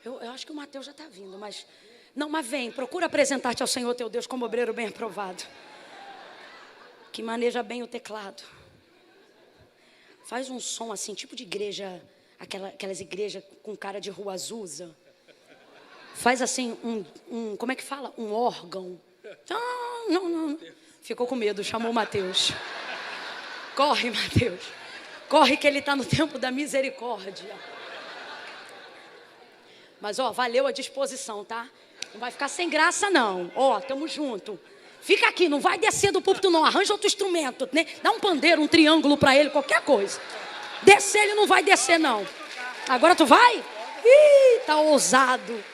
Speaker 1: Eu acho que o Mateus já está vindo, mas... Não, mas vem, procura apresentar-te ao Senhor teu Deus como obreiro bem aprovado, que maneja bem o teclado. Faz um som assim, tipo de igreja, aquelas igrejas com cara de Rua Azusa. Faz assim como é que fala? Um órgão. Não. Ficou com medo, chamou o Mateus. Corre, Mateus. Corre que ele está no tempo da misericórdia. Mas, valeu a disposição, tá? Não vai ficar sem graça, não. Tamo junto. Fica aqui, não vai descer do púlpito, não. Arranja outro instrumento, né? Dá um pandeiro, um triângulo para ele, qualquer coisa. Descer, ele não vai descer, não. Agora tu vai? Ih, tá ousado.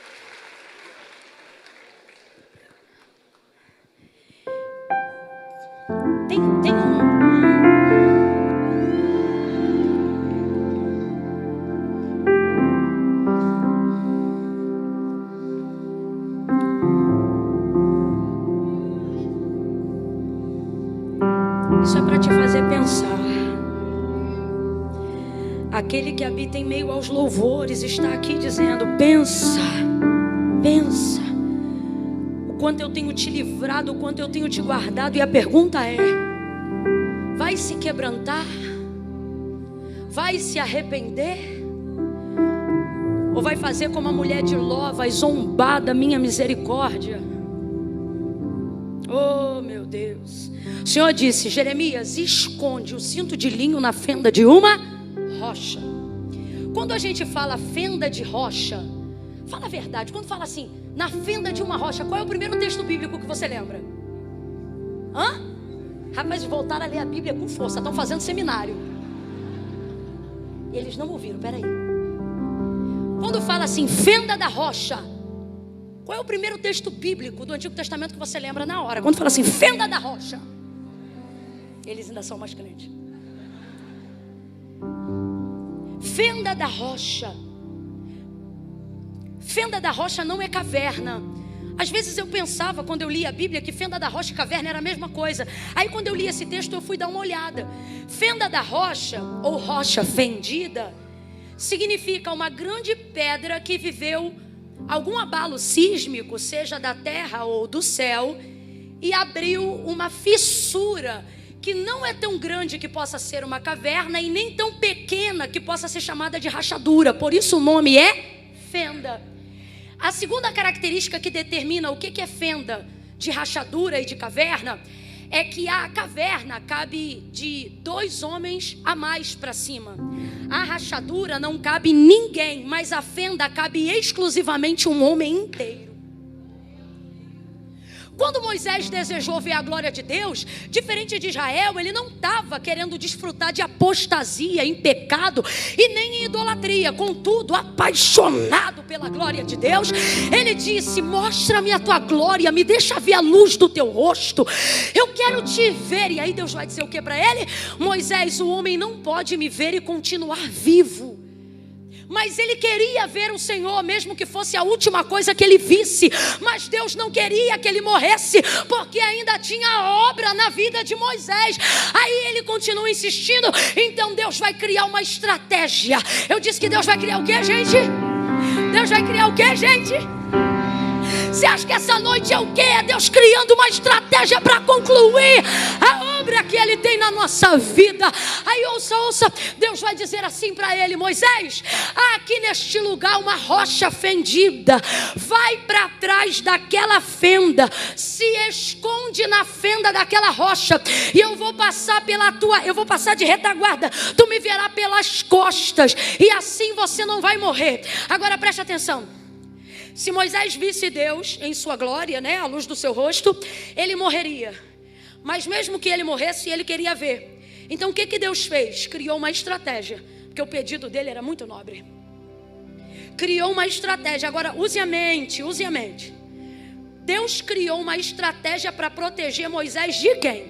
Speaker 1: Tem Isso é para te fazer pensar. Aquele que habita em meio aos louvores está aqui dizendo: pensa. O quanto eu tenho te livrado, o quanto eu tenho te guardado. E a pergunta é: vai se quebrantar? Vai se arrepender? Ou vai fazer como a mulher de Ló, vai zombar da minha misericórdia? Oh, meu Deus. O Senhor disse: Jeremias, esconde o cinto de linho na fenda de uma rocha. Quando a gente fala fenda de rocha, fala a verdade. Quando fala assim, na fenda de uma rocha, qual é o primeiro texto bíblico que você lembra? Rapaz, voltaram a ler a Bíblia com força. Estão fazendo seminário. Eles não ouviram, peraí. Quando fala assim, fenda da rocha, qual é o primeiro texto bíblico do Antigo Testamento que você lembra na hora? Quando fala assim, fenda da rocha. Eles ainda são mais crentes. Fenda da rocha. Fenda da rocha não é caverna. Às vezes eu pensava, quando eu li a Bíblia, que fenda da rocha e caverna era a mesma coisa. Aí quando eu li esse texto, eu fui dar uma olhada. Fenda da rocha, ou rocha fendida, significa uma grande pedra que viveu algum abalo sísmico, seja da terra ou do céu, e abriu uma fissura que não é tão grande que possa ser uma caverna e nem tão pequena que possa ser chamada de rachadura. Por isso o nome é fenda. A segunda característica que determina o que é fenda de rachadura e de caverna é que a caverna cabe de 2 homens a mais para cima. A rachadura não cabe ninguém, mas a fenda cabe exclusivamente um homem inteiro. Quando Moisés desejou ver a glória de Deus, diferente de Israel, ele não estava querendo desfrutar de apostasia em pecado e nem em idolatria. Contudo, apaixonado pela glória de Deus, ele disse: mostra-me a tua glória, me deixa ver a luz do teu rosto, eu quero te ver. E aí Deus vai dizer o que para ele? Moisés, o homem não pode me ver e continuar vivo. Mas ele queria ver o Senhor, mesmo que fosse a última coisa que ele visse. Mas Deus não queria que ele morresse, porque ainda tinha obra na vida de Moisés. Aí ele continua insistindo. Então Deus vai criar uma estratégia. Eu disse que Deus vai criar o quê, gente? Deus vai criar o quê, gente? Você acha que essa noite é o quê? É Deus criando uma estratégia para concluir a obra obra que Ele tem na nossa vida. Aí ouça, Deus vai dizer assim para ele: Moisés, há aqui neste lugar uma rocha fendida, vai para trás daquela fenda, se esconde na fenda daquela rocha, e eu vou passar de retaguarda, tu me verá pelas costas, e assim você não vai morrer. Agora preste atenção. Se Moisés visse Deus em sua glória, à luz do seu rosto, ele morreria. Mas mesmo que ele morresse, ele queria ver. Então o que Deus fez? Criou uma estratégia, porque o pedido dele era muito nobre. Criou uma estratégia. Agora use a mente. Deus criou uma estratégia para proteger Moisés de quem?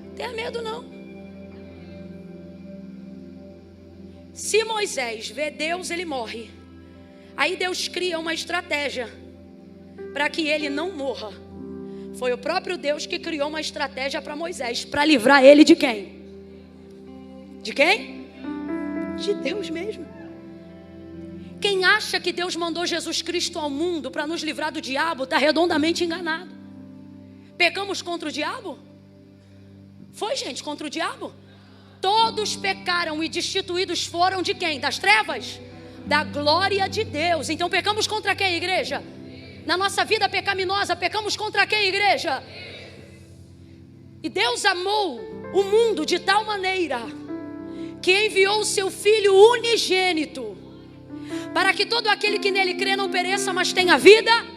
Speaker 1: Não tenha medo não. Se Moisés vê Deus, ele morre. Aí Deus cria uma estratégia para que ele não morra. Foi o próprio Deus que criou uma estratégia para Moisés, para livrar ele de quem? De quem? De Deus mesmo. Quem acha que Deus mandou Jesus Cristo ao mundo para nos livrar do diabo está redondamente enganado. Pecamos contra o diabo? Foi, gente, contra o diabo? Todos pecaram e destituídos foram de quem? Das trevas? Da glória de Deus. Então pecamos contra quem, igreja? Na nossa vida pecaminosa, pecamos contra quem, igreja? E Deus amou o mundo de tal maneira que enviou o seu Filho unigênito, para que todo aquele que nele crê não pereça, mas tenha vida.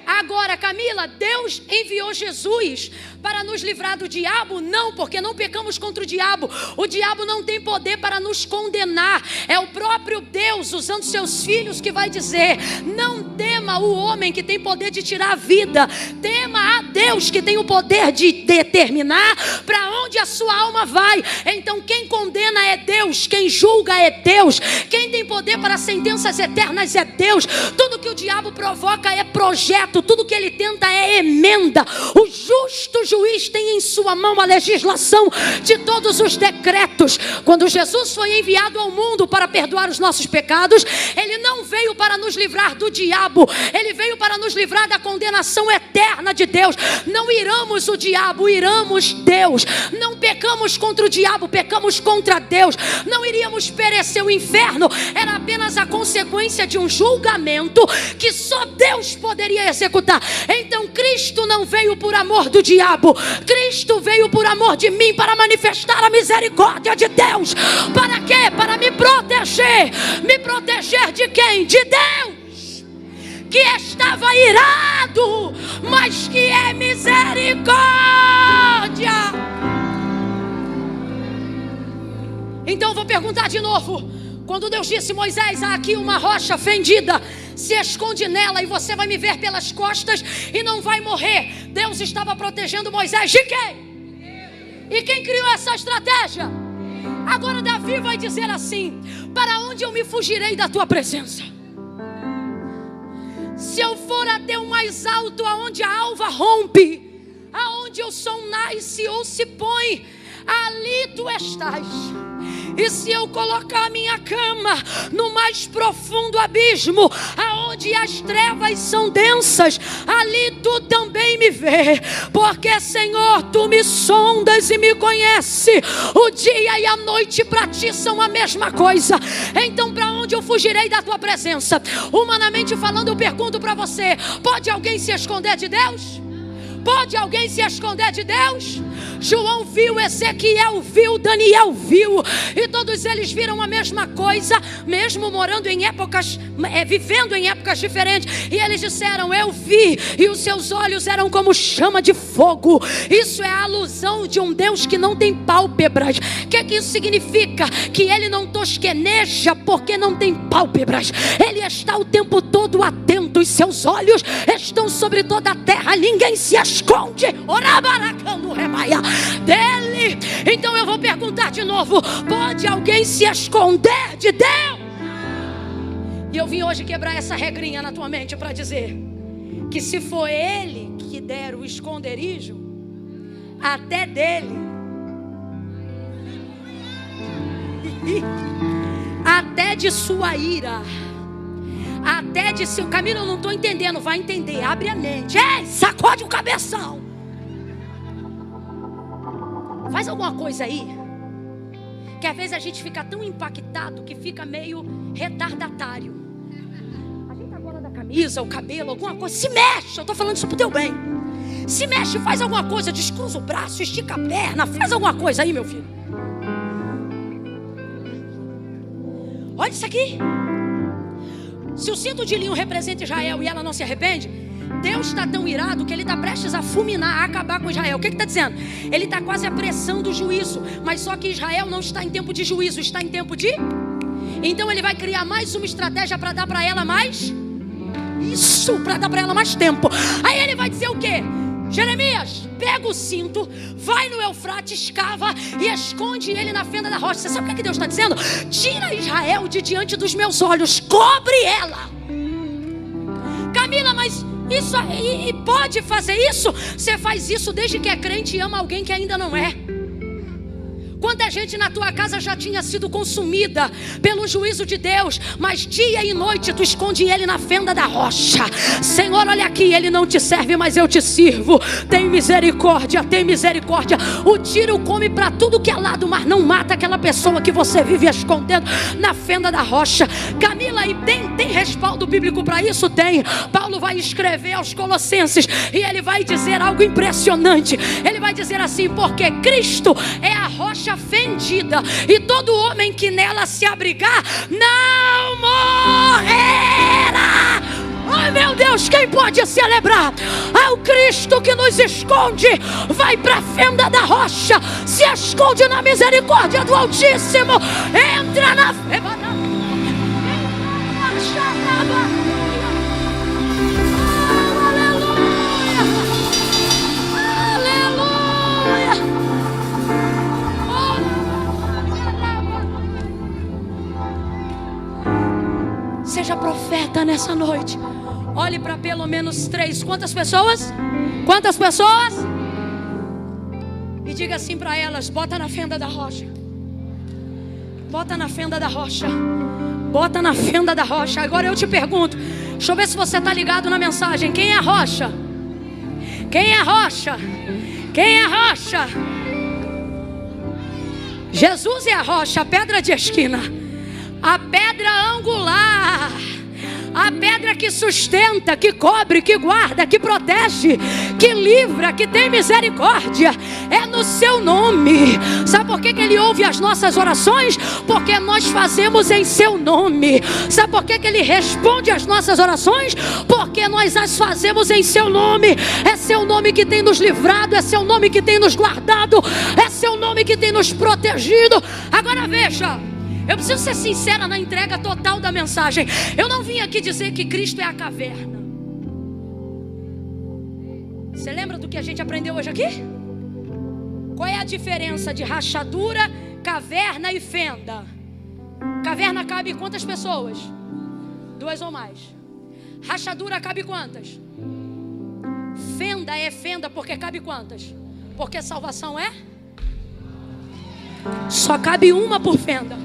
Speaker 1: Agora, Camila, Deus enviou Jesus para nos livrar do diabo? Não, porque não pecamos contra o diabo. O diabo não tem poder para nos condenar. É o próprio Deus, usando seus filhos, que vai dizer: não tema o homem que tem poder de tirar a vida, tema a Deus que tem o poder de determinar para onde a sua alma vai. Então quem condena é Deus, quem julga é Deus, quem tem poder para sentenças eternas é Deus. Tudo que o diabo provoca é projeto, tudo que ele tenta é emenda. O justo juiz tem em sua mão a legislação de todos os decretos. Quando Jesus foi enviado ao mundo para perdoar os nossos pecados, ele não veio para nos livrar do diabo, ele veio para nos livrar da condenação eterna de Deus. Não iramos o diabo, iramos Deus. Não pecamos contra o diabo, pecamos contra Deus. Não iríamos perecer. O inferno era apenas a consequência de um julgamento que só Deus poderia executar. Então Cristo não veio por amor do diabo, Cristo veio por amor de mim, para manifestar a misericórdia de Deus. Para quê? Para me proteger. Me proteger de quem? De Deus, que estava irado, mas que é misericórdia. Então eu vou perguntar de novo. Quando Deus disse: Moisés, há aqui uma rocha fendida, se esconde nela e você vai me ver pelas costas e não vai morrer. Deus estava protegendo Moisés de quem? E quem criou essa estratégia? Agora Davi vai dizer assim: para onde eu me fugirei da tua presença? Se eu for até o mais alto, aonde a alva rompe, aonde o sol nasce ou se põe, ali tu estás. E se eu colocar a minha cama no mais profundo abismo, aonde as trevas são densas, ali tu também me vê. Porque, Senhor, tu me sondas e me conhece. O dia e a noite para ti são a mesma coisa. Então para onde eu fugirei da tua presença? Humanamente falando, eu pergunto para você: pode alguém se esconder de Deus? Pode alguém se esconder de Deus? João viu, Ezequiel viu, Daniel viu, e todos eles viram a mesma coisa, mesmo morando em épocas, vivendo em épocas diferentes. E eles disseram: eu vi, e os seus olhos eram como chama de fogo. Isso é a alusão de um Deus que não tem pálpebras. O que isso significa? Que ele não tosqueneja porque não tem pálpebras. Ele está o tempo todo atento, os seus olhos estão sobre toda a terra, ninguém se esconde dele. Então eu vou perguntar de novo: pode alguém se esconder de Deus? E eu vim hoje quebrar essa regrinha na tua mente para dizer que se for ele que der o esconderijo, até dele, até de sua ira, até de seu... Camila, eu não estou entendendo. Vai entender, abre a mente. Ei, sacode o cabeção. Faz alguma coisa aí. Que às vezes a gente fica tão impactado que fica meio retardatário. Ajeita a gola da camisa, o cabelo, alguma coisa. Se mexe, eu estou falando isso pro teu bem. Se mexe, faz alguma coisa. Descruza o braço, estica a perna. Faz alguma coisa aí, meu filho. Olha isso aqui. Se o cinto de linho representa Israel e ela não se arrepende, Deus está tão irado que Ele está prestes a fulminar, a acabar com Israel. O que está dizendo? Ele está quase apressando o juízo. Mas só que Israel não está em tempo de juízo, está em tempo de... Então Ele vai criar mais uma estratégia para dar para ela mais... Isso, para dar para ela mais tempo. Aí Ele vai dizer o quê? Jeremias, pega o cinto, vai no Eufrates, escava e esconde ele na fenda da rocha. Você sabe o que Deus está dizendo? Tira Israel de diante dos meus olhos, cobre ela. Camila, mas isso aí, pode fazer isso? Você faz isso desde que é crente e ama alguém que ainda não é. Quanta gente na tua casa já tinha sido consumida pelo juízo de Deus, mas dia e noite tu esconde ele na fenda da rocha. Senhor, olha aqui, ele não te serve, mas eu te sirvo. Tem misericórdia, tem misericórdia. O tiro come para tudo que é lado, mas não mata aquela pessoa que você vive escondendo na fenda da rocha. Camila, e tem respaldo bíblico para isso? Tem. Paulo vai escrever aos Colossenses e ele vai dizer algo impressionante. Ele vai dizer assim: porque Cristo é a rocha fendida, e todo homem que nela se abrigar não morrerá. Ai meu Deus, quem pode celebrar? Ao Cristo que nos esconde, vai para a fenda da rocha, se esconde na misericórdia do Altíssimo, entra na Seja profeta nessa noite. Olhe para pelo menos 3. Quantas pessoas? Quantas pessoas? E diga assim para elas: bota na fenda da rocha. Bota na fenda da rocha. Bota na fenda da rocha. Agora eu te pergunto, deixa eu ver se você está ligado na mensagem. Quem é a rocha? Quem é a rocha? Quem é a rocha? Jesus é a rocha, a pedra de esquina, a pedra angular, a pedra que sustenta, que cobre, que guarda, que protege, que livra, que tem misericórdia. É no seu nome. Sabe por que Ele ouve as nossas orações? Porque nós fazemos em seu nome. Sabe por que Ele responde às nossas orações? Porque nós as fazemos em seu nome. É seu nome que tem nos livrado, é seu nome que tem nos guardado, é seu nome que tem nos protegido. Agora veja, eu preciso ser sincera na entrega total da mensagem. Eu não vim aqui dizer que Cristo é a caverna. Você lembra do que a gente aprendeu hoje aqui? Qual é a diferença de rachadura, caverna e fenda? Caverna cabe quantas pessoas? 2 ou mais. Rachadura cabe quantas? Fenda é fenda porque cabe quantas? Porque salvação é? Só cabe uma por fenda.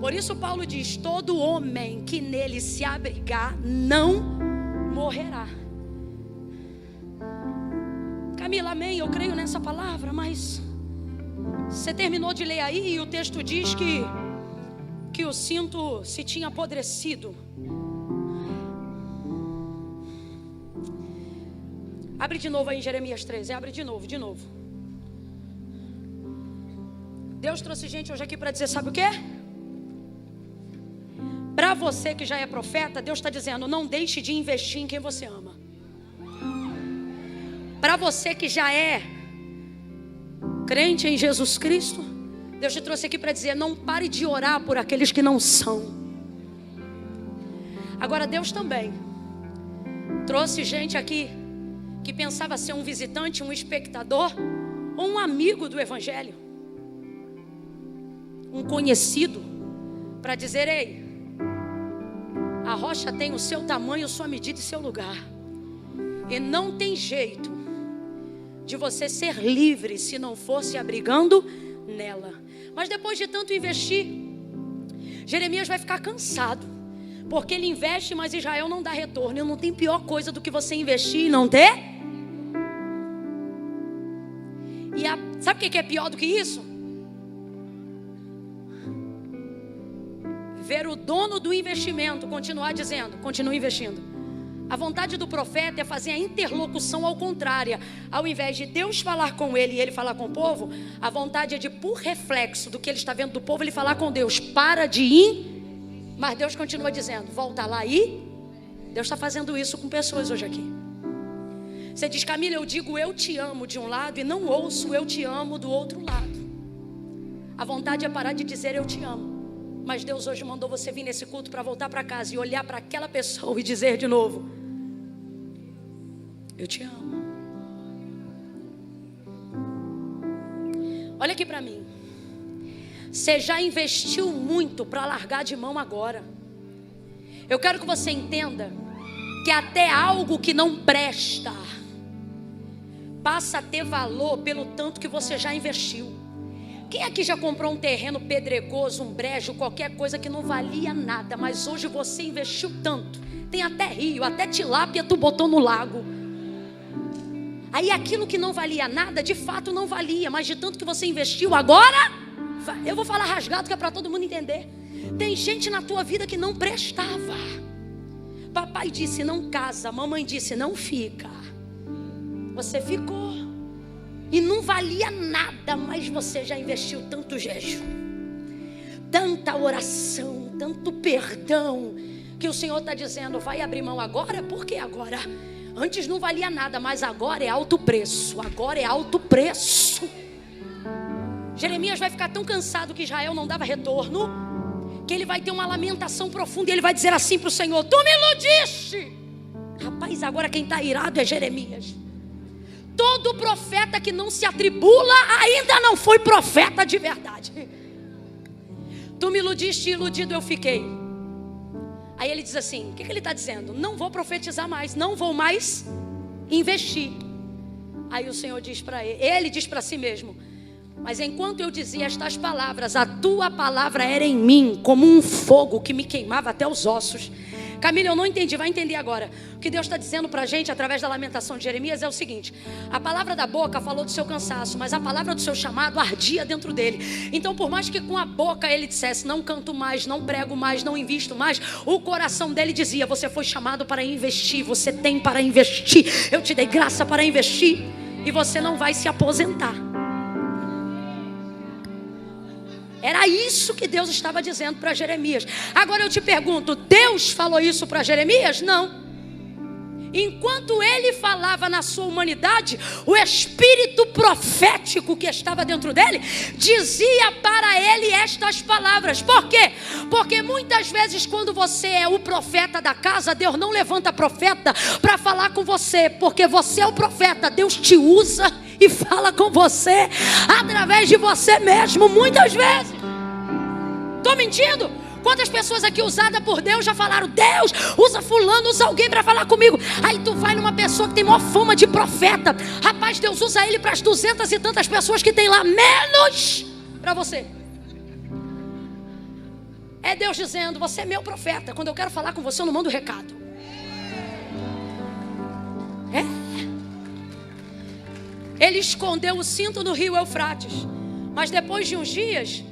Speaker 1: Por isso Paulo diz: todo homem que nele se abrigar não morrerá. Camila, amém, eu creio nessa palavra, mas você terminou de ler aí e o texto diz que o cinto se tinha apodrecido. Abre de novo aí em Jeremias 13, abre de novo. Deus trouxe gente hoje aqui para dizer, sabe o quê? Para você que já é profeta, Deus está dizendo: não deixe de investir em quem você ama. Para você que já é crente em Jesus Cristo, Deus te trouxe aqui para dizer: não pare de orar por aqueles que não são. Agora Deus também trouxe gente aqui que pensava ser um visitante, um espectador, ou um amigo do Evangelho, um conhecido, para dizer: ei, a rocha tem o seu tamanho, sua medida e seu lugar. E não tem jeito de você ser livre se não for se abrigando nela. Mas depois de tanto investir, Jeremias vai ficar cansado, porque ele investe, mas Israel não dá retorno. E não tem pior coisa do que você investir e não ter. Sabe o que é pior do que isso? Ver o dono do investimento continuar dizendo: continue investindo. A vontade do profeta é fazer a interlocução ao contrário. Ao invés de Deus falar com ele e ele falar com o povo, a vontade é de, por reflexo do que ele está vendo do povo, ele falar com Deus: para de ir. Mas Deus continua dizendo: volta lá e... Deus está fazendo isso com pessoas hoje aqui. Você diz: Camila, eu digo eu te amo de um lado e não ouço eu te amo do outro lado. A vontade é parar de dizer eu te amo. Mas Deus hoje mandou você vir nesse culto para voltar para casa e olhar para aquela pessoa e dizer de novo: eu te amo. Olha aqui para mim. Você já investiu muito para largar de mão agora. Eu quero que você entenda que até algo que não presta passa a ter valor pelo tanto que você já investiu. Quem aqui já comprou um terreno pedregoso, um brejo, qualquer coisa que não valia nada, mas hoje você investiu tanto? Tem até rio, até tilápia tu botou no lago. Aí aquilo que não valia nada, de fato não valia, mas de tanto que você investiu agora, eu vou falar rasgado que é para todo mundo entender. Tem gente na tua vida que não prestava. Papai disse não casa, mamãe disse não fica. Você ficou. E não valia nada, mas você já investiu tanto jejum, tanta oração, tanto perdão, que o Senhor está dizendo: vai abrir mão agora? Por que agora? Antes não valia nada, mas agora é alto preço. Agora é alto preço. Jeremias vai ficar tão cansado que Israel não dava retorno, que ele vai ter uma lamentação profunda e ele vai dizer assim para o Senhor: tu me iludiste. Rapaz, agora quem está irado é Jeremias. Todo profeta que não se atribula ainda não foi profeta de verdade. Tu me iludiste e iludido eu fiquei. Aí ele diz assim: o que ele está dizendo? Não vou profetizar mais, não vou mais investir. Aí o Senhor diz para ele diz para si mesmo: mas enquanto eu dizia estas palavras, a tua palavra era em mim como um fogo que me queimava até os ossos. Camila, eu não entendi, vai entender agora. O que Deus está dizendo para a gente através da lamentação de Jeremias é o seguinte: a palavra da boca falou do seu cansaço, mas a palavra do seu chamado ardia dentro dele. Então, por mais que com a boca ele dissesse não canto mais, não prego mais, não invisto mais, o coração dele dizia: você foi chamado para investir, você tem para investir, eu te dei graça para investir, e você não vai se aposentar. Era isso que Deus estava dizendo para Jeremias. Agora eu te pergunto: Deus falou isso para Jeremias? Não. Enquanto ele falava na sua humanidade, o espírito profético que estava dentro dele dizia para ele estas palavras. Por quê? Porque muitas vezes quando você é o profeta da casa, Deus não levanta profeta para falar com você, porque você é o profeta. Deus te usa e fala com você através de você mesmo, muitas vezes. Estou mentindo? Quantas pessoas aqui usadas por Deus já falaram: Deus, usa fulano, usa alguém para falar comigo. Aí tu vai numa pessoa que tem maior fama de profeta. Rapaz, Deus usa ele para as 200 e tantas pessoas que tem lá, menos para você. É Deus dizendo: você é meu profeta. Quando eu quero falar com você, eu não mando recado. Ele escondeu o cinto no rio Eufrates, mas depois de uns dias,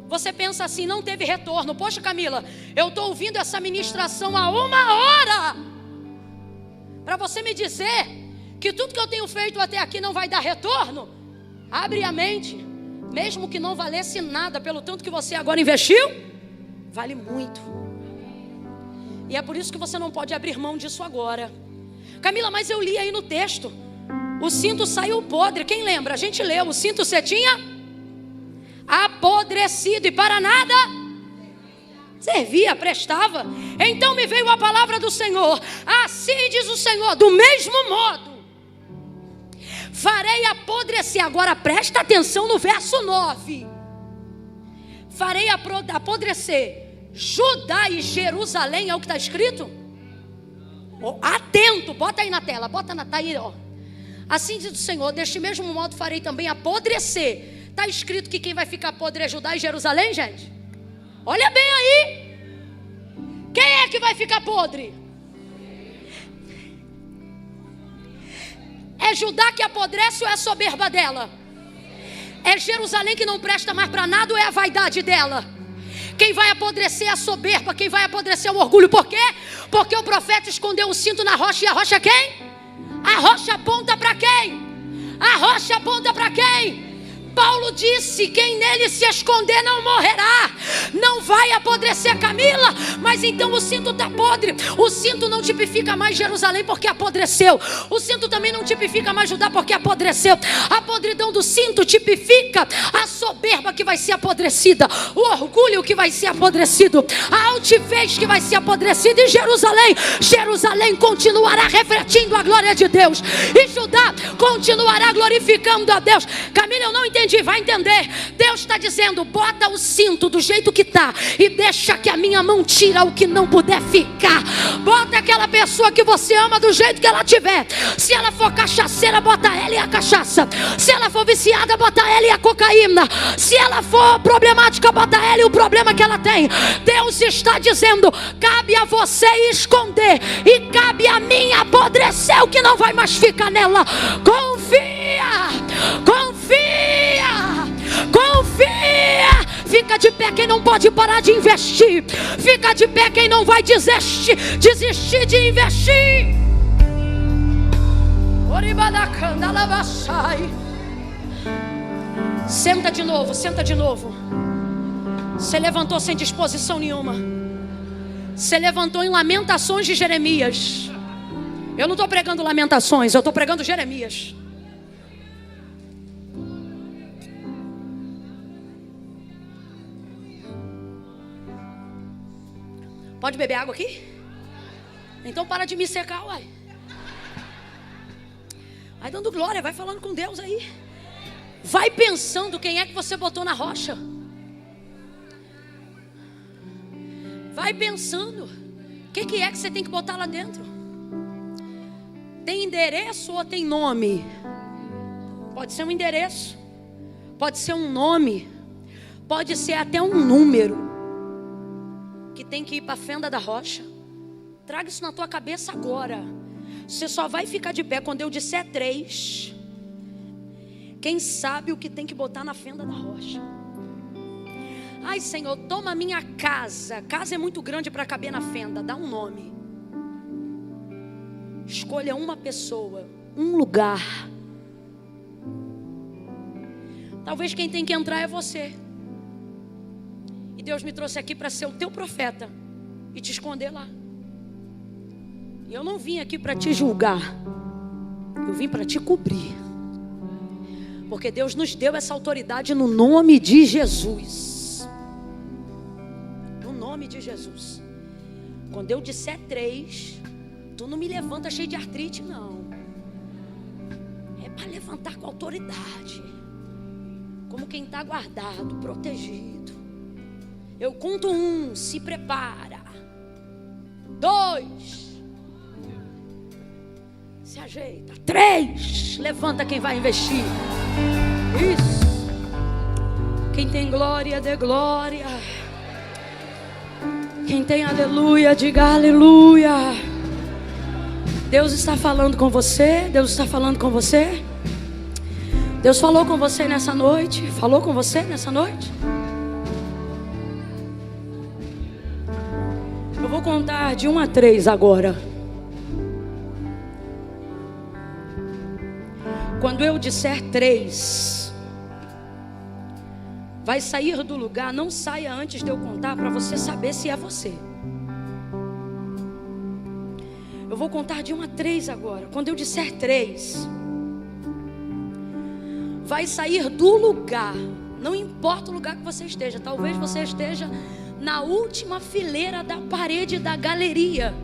Speaker 1: você pensa assim: não teve retorno. Poxa, Camila, eu estou ouvindo essa ministração há 1 hora para você me dizer que tudo que eu tenho feito até aqui não vai dar retorno? Abre a mente. Mesmo que não valesse nada, pelo tanto que você agora investiu, vale muito. E é por isso que você não pode abrir mão disso agora. Camila, mas eu li aí no texto: o cinto saiu podre. Quem lembra? A gente leu: o cinto você tinha apodrecido e para nada servia, prestava. Então me veio a palavra do Senhor: assim diz o Senhor, do mesmo modo farei apodrecer. Agora presta atenção no verso 9: farei apodrecer Judá e Jerusalém. É o que está escrito? Atento, bota aí na tela, tá aí, ó. Assim diz o Senhor: deste mesmo modo farei também apodrecer. Está escrito que quem vai ficar podre é Judá e Jerusalém, gente? Olha bem aí. Quem é que vai ficar podre? É Judá que apodrece ou é a soberba dela? É Jerusalém que não presta mais para nada ou é a vaidade dela? Quem vai apodrecer é a soberba, quem vai apodrecer é o orgulho. Por quê? Porque o profeta escondeu o cinto na rocha. E a rocha quem? A rocha aponta para quem? A rocha aponta para quem? Paulo disse: quem nele se esconder não morrerá. Não vai apodrecer Camila, mas então o cinto está podre. O cinto não tipifica mais Jerusalém porque apodreceu. O cinto também não tipifica mais Judá porque apodreceu. A podridão do cinto tipifica a soberba que vai ser apodrecida, o orgulho que vai ser apodrecido, a altivez que vai ser apodrecida. E Jerusalém continuará refletindo a glória de Deus, e Judá continuará glorificando a Deus. Camila, eu não entendi. Vai entender. Deus está dizendo: bota o cinto do jeito que está e deixa que a minha mão tira o que não puder ficar. Bota aquela pessoa que você ama do jeito que ela tiver. Se ela for cachaceira, bota ela e a cachaça. Se ela for viciada, bota ela e a cocaína. Se ela for problemática, bota ela e o problema que ela tem. Deus está dizendo: cabe a você esconder e cabe a mim apodrecer o que não vai mais ficar nela. Confia, confia. Fica de pé quem não pode parar de investir. Fica de pé quem não vai desistir de investir. Senta de novo, senta de novo. Você levantou sem disposição nenhuma. Você levantou em Lamentações de Jeremias. Eu não estou pregando Lamentações, eu estou pregando Jeremias. Pode beber água aqui? Então para de me secar, uai. Vai dando glória, vai falando com Deus aí. Vai pensando quem é que você botou na rocha. Vai pensando o que é que você tem que botar lá dentro. Tem endereço ou tem nome? Pode ser um endereço, pode ser um nome, pode ser até um número que tem que ir para a fenda da rocha. Traga isso na tua cabeça agora. Você só vai ficar de pé quando eu disser 3. Quem sabe o que tem que botar na fenda da rocha? Ai, Senhor, toma a minha casa. A casa é muito grande para caber na fenda. Dá um nome. Escolha uma pessoa, um lugar. Talvez quem tem que entrar é você. E Deus me trouxe aqui para ser o teu profeta e te esconder lá. E eu não vim aqui para te julgar. Eu vim para te cobrir. Porque Deus nos deu essa autoridade no nome de Jesus. No nome de Jesus. Quando eu disser 3, tu não me levanta cheio de artrite, não. É para levantar com autoridade. Como quem está guardado, protegido. Eu conto 1, se prepara. 2, se ajeita. 3, levanta quem vai investir. Isso. Quem tem glória, dê glória. Quem tem aleluia, diga aleluia. Deus está falando com você. Deus está falando com você. Deus falou com você nessa noite. Falou com você nessa noite. Eu vou contar de 1 a 3 agora. Quando eu disser 3, vai sair do lugar. Não saia antes de eu contar, para você saber se é você. Eu vou contar de 1 a 3 agora. Quando eu disser 3, vai sair do lugar. Não importa o lugar que você esteja. Talvez você esteja na última fileira da parede da galeria.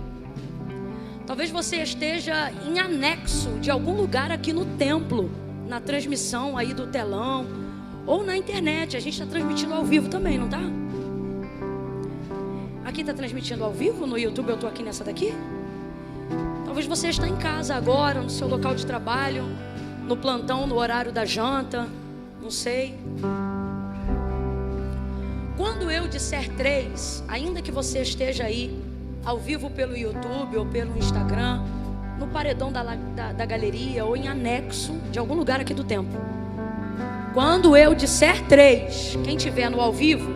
Speaker 1: Talvez você esteja em anexo de algum lugar aqui no templo, na transmissão aí do telão, ou na internet. A gente está transmitindo ao vivo também, não está? Aqui está transmitindo ao vivo, no YouTube eu estou aqui nessa daqui. Talvez você está em casa agora, no seu local de trabalho, no plantão, no horário da janta, não sei. Quando eu disser 3, ainda que você esteja aí, ao vivo pelo YouTube ou pelo Instagram, no paredão da galeria ou em anexo de algum lugar aqui do templo. Quando eu disser 3, quem estiver no ao vivo,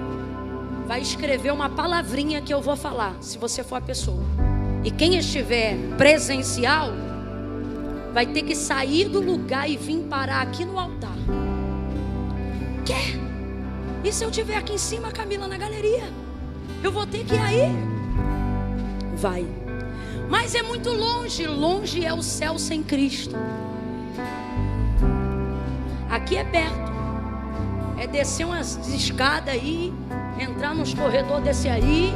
Speaker 1: vai escrever uma palavrinha que eu vou falar, se você for a pessoa. E quem estiver presencial, vai ter que sair do lugar e vir parar aqui no altar. Quer? E se eu estiver aqui em cima, Camila, na galeria? Eu vou ter que ir aí? Vai. Mas é muito longe. Longe é o céu sem Cristo. Aqui é perto. É descer umas escadas aí, entrar nos corredores, descer aí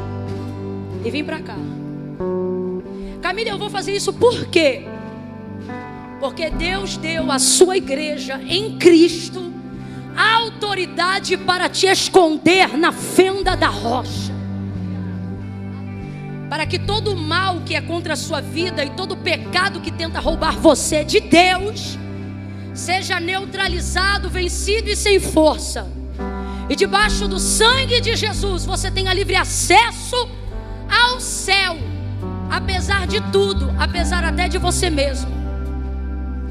Speaker 1: e vir para cá. Camila, eu vou fazer isso por quê? Porque Deus deu à sua igreja em Cristo a autoridade para te esconder na fenda da rocha. Para que todo o mal que é contra a sua vida e todo o pecado que tenta roubar você de Deus seja neutralizado, vencido e sem força. E debaixo do sangue de Jesus você tenha livre acesso ao céu, apesar de tudo, apesar até de você mesmo.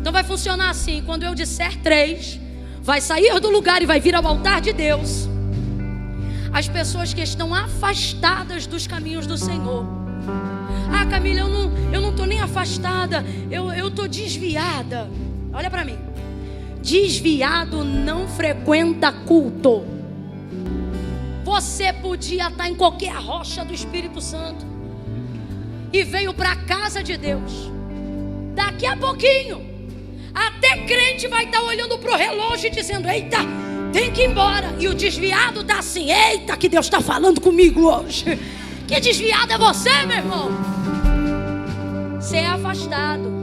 Speaker 1: Então vai funcionar assim: quando eu disser 3, vai sair do lugar e vai vir ao altar de Deus as pessoas que estão afastadas dos caminhos do Senhor. Ah, Camila, eu não estou nem afastada, eu estou desviada. Olha para mim. Desviado não frequenta culto. Você podia estar em qualquer rocha do Espírito Santo e veio para a casa de Deus. Daqui a pouquinho até crente vai estar olhando para o relógio e dizendo: eita, tem que ir embora. E o desviado está assim: eita, que Deus está falando comigo hoje. Que desviado é você, meu irmão? Você é afastado.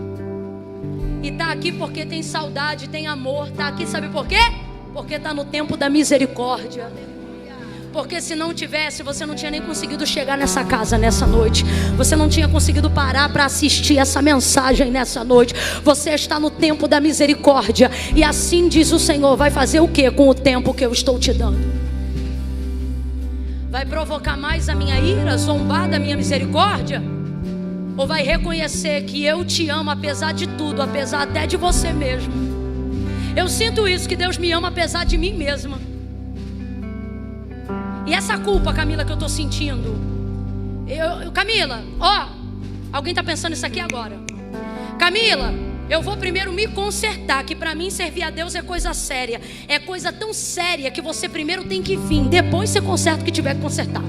Speaker 1: E está aqui porque tem saudade, tem amor. Está aqui, sabe por quê? Porque está no tempo da misericórdia. Porque se não tivesse, você não tinha nem conseguido chegar nessa casa nessa noite. Você não tinha conseguido parar para assistir essa mensagem nessa noite. Você está no tempo da misericórdia. E assim diz o Senhor: vai fazer o que com o tempo que eu estou te dando? Vai provocar mais a minha ira, zombar da minha misericórdia? Ou vai reconhecer que eu te amo apesar de tudo, apesar até de você mesmo? Eu sinto isso, que Deus me ama apesar de mim mesma. E essa culpa, Camila, que eu estou sentindo, Camila, alguém está pensando isso aqui agora? Camila, eu vou primeiro me consertar, que para mim servir a Deus é coisa séria. É coisa tão séria que você primeiro tem que vir, depois você conserta o que tiver que consertar.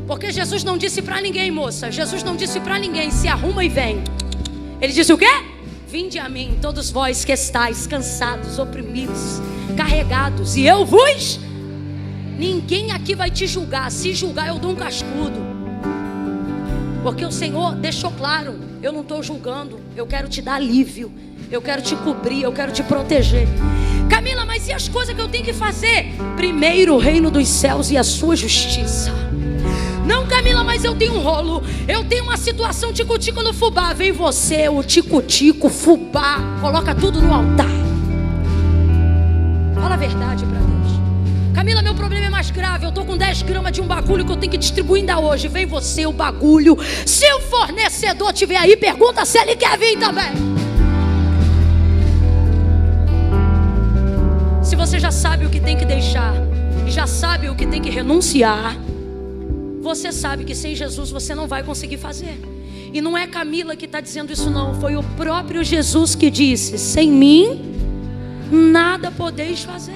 Speaker 1: Porque Jesus não disse para ninguém, moça, Jesus não disse para ninguém: se arruma e vem. Ele disse o quê? Vinde a mim, todos vós que estáis cansados, oprimidos, carregados, e eu vos... Ninguém aqui vai te julgar. Se julgar, eu dou um cascudo. Porque o Senhor deixou claro: eu não estou julgando, eu quero te dar alívio, eu quero te cobrir, eu quero te proteger. Camila, mas e as coisas que eu tenho que fazer? Primeiro o reino dos céus e a sua justiça. Não, Camila, mas eu tenho um rolo, eu tenho uma situação tico-tico no fubá. Vem você, o tico-tico, fubá, coloca tudo no altar. Fala a verdade para Deus. Camila, meu problema é mais grave. Eu estou com 10 gramas de um bagulho que eu tenho que distribuir ainda hoje. Vem você, o bagulho. Se o fornecedor estiver aí, pergunta se ele quer vir também. Se você já sabe o que tem que deixar e já sabe o que tem que renunciar, você sabe que sem Jesus você não vai conseguir fazer. E não é Camila que está dizendo isso não. Foi o próprio Jesus que disse: sem mim nada podeis fazer.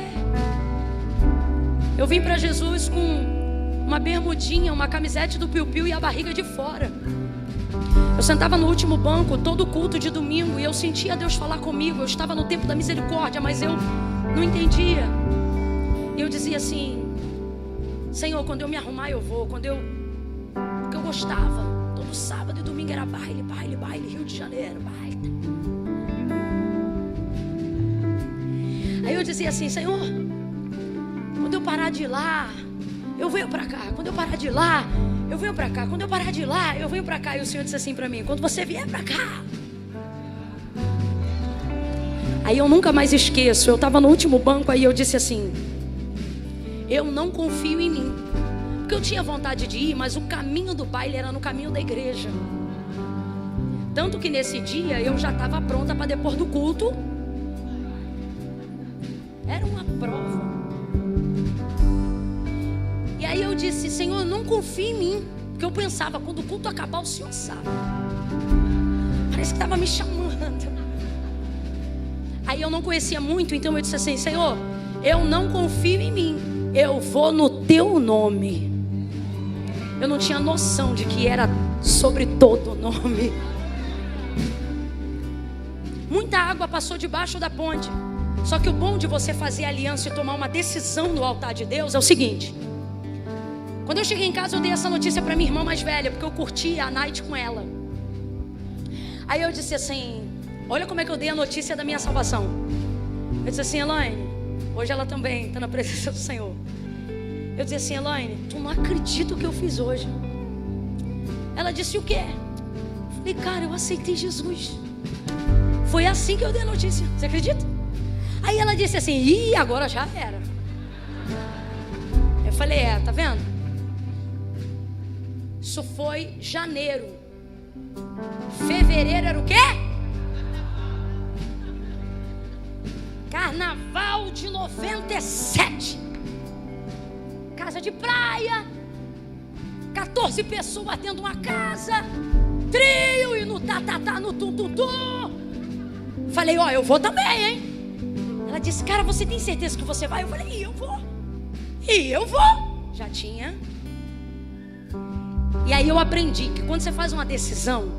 Speaker 1: Eu vim para Jesus com uma bermudinha, uma camisete do piu-piu e a barriga de fora. Eu sentava no último banco todo culto de domingo e eu sentia Deus falar comigo. Eu estava no tempo da misericórdia, mas eu não entendia. E eu dizia assim: Senhor, quando eu me arrumar eu vou. Porque eu gostava. Todo sábado e domingo era baile, baile, baile, Rio de Janeiro, baile. Aí eu dizia assim: Senhor, quando eu parar de ir lá, eu venho para cá. Quando eu parar de ir lá, eu venho para cá. Quando eu parar de ir lá, eu venho para cá. E o Senhor disse assim para mim: quando você vier para cá. Aí eu nunca mais esqueço. Eu estava no último banco, aí eu disse assim: eu não confio em mim. Porque eu tinha vontade de ir, mas o caminho do baile era no caminho da igreja. Tanto que nesse dia eu já estava pronta para depois do culto Era uma prova. E aí eu disse: Senhor, não confie em mim. Porque eu pensava, quando o culto acabar, o Senhor sabe. Parece que estava me chamando. Aí eu não conhecia muito, então eu disse assim: Senhor, eu não confio em mim, eu vou no teu nome. Eu não tinha noção de que era sobre todo nome. Muita água passou debaixo da ponte. Só que o bom de você fazer aliança e tomar uma decisão no altar de Deus é o seguinte: quando eu cheguei em casa, eu dei essa notícia para minha irmã mais velha, porque eu curtia a night com ela. Aí eu disse assim: olha como é que eu dei a notícia da minha salvação. Eu disse assim: Elaine, hoje ela também está na presença do Senhor. Eu disse assim: Elaine, tu não acredita o que eu fiz hoje. Ela disse: o quê? Eu falei: cara, eu aceitei Jesus. Foi assim que eu dei a notícia. Você acredita? Aí ela disse assim: ih, agora já era. Eu falei: tá vendo? Isso foi janeiro. Fevereiro era o quê? Carnaval de 97. Casa de praia, 14 pessoas dentro de uma casa, trio e no tá, no tum. Falei: ó, eu vou também, hein? Ela disse: cara, você tem certeza que você vai? Eu falei: e eu vou. Já tinha. E aí eu aprendi que quando você faz uma decisão,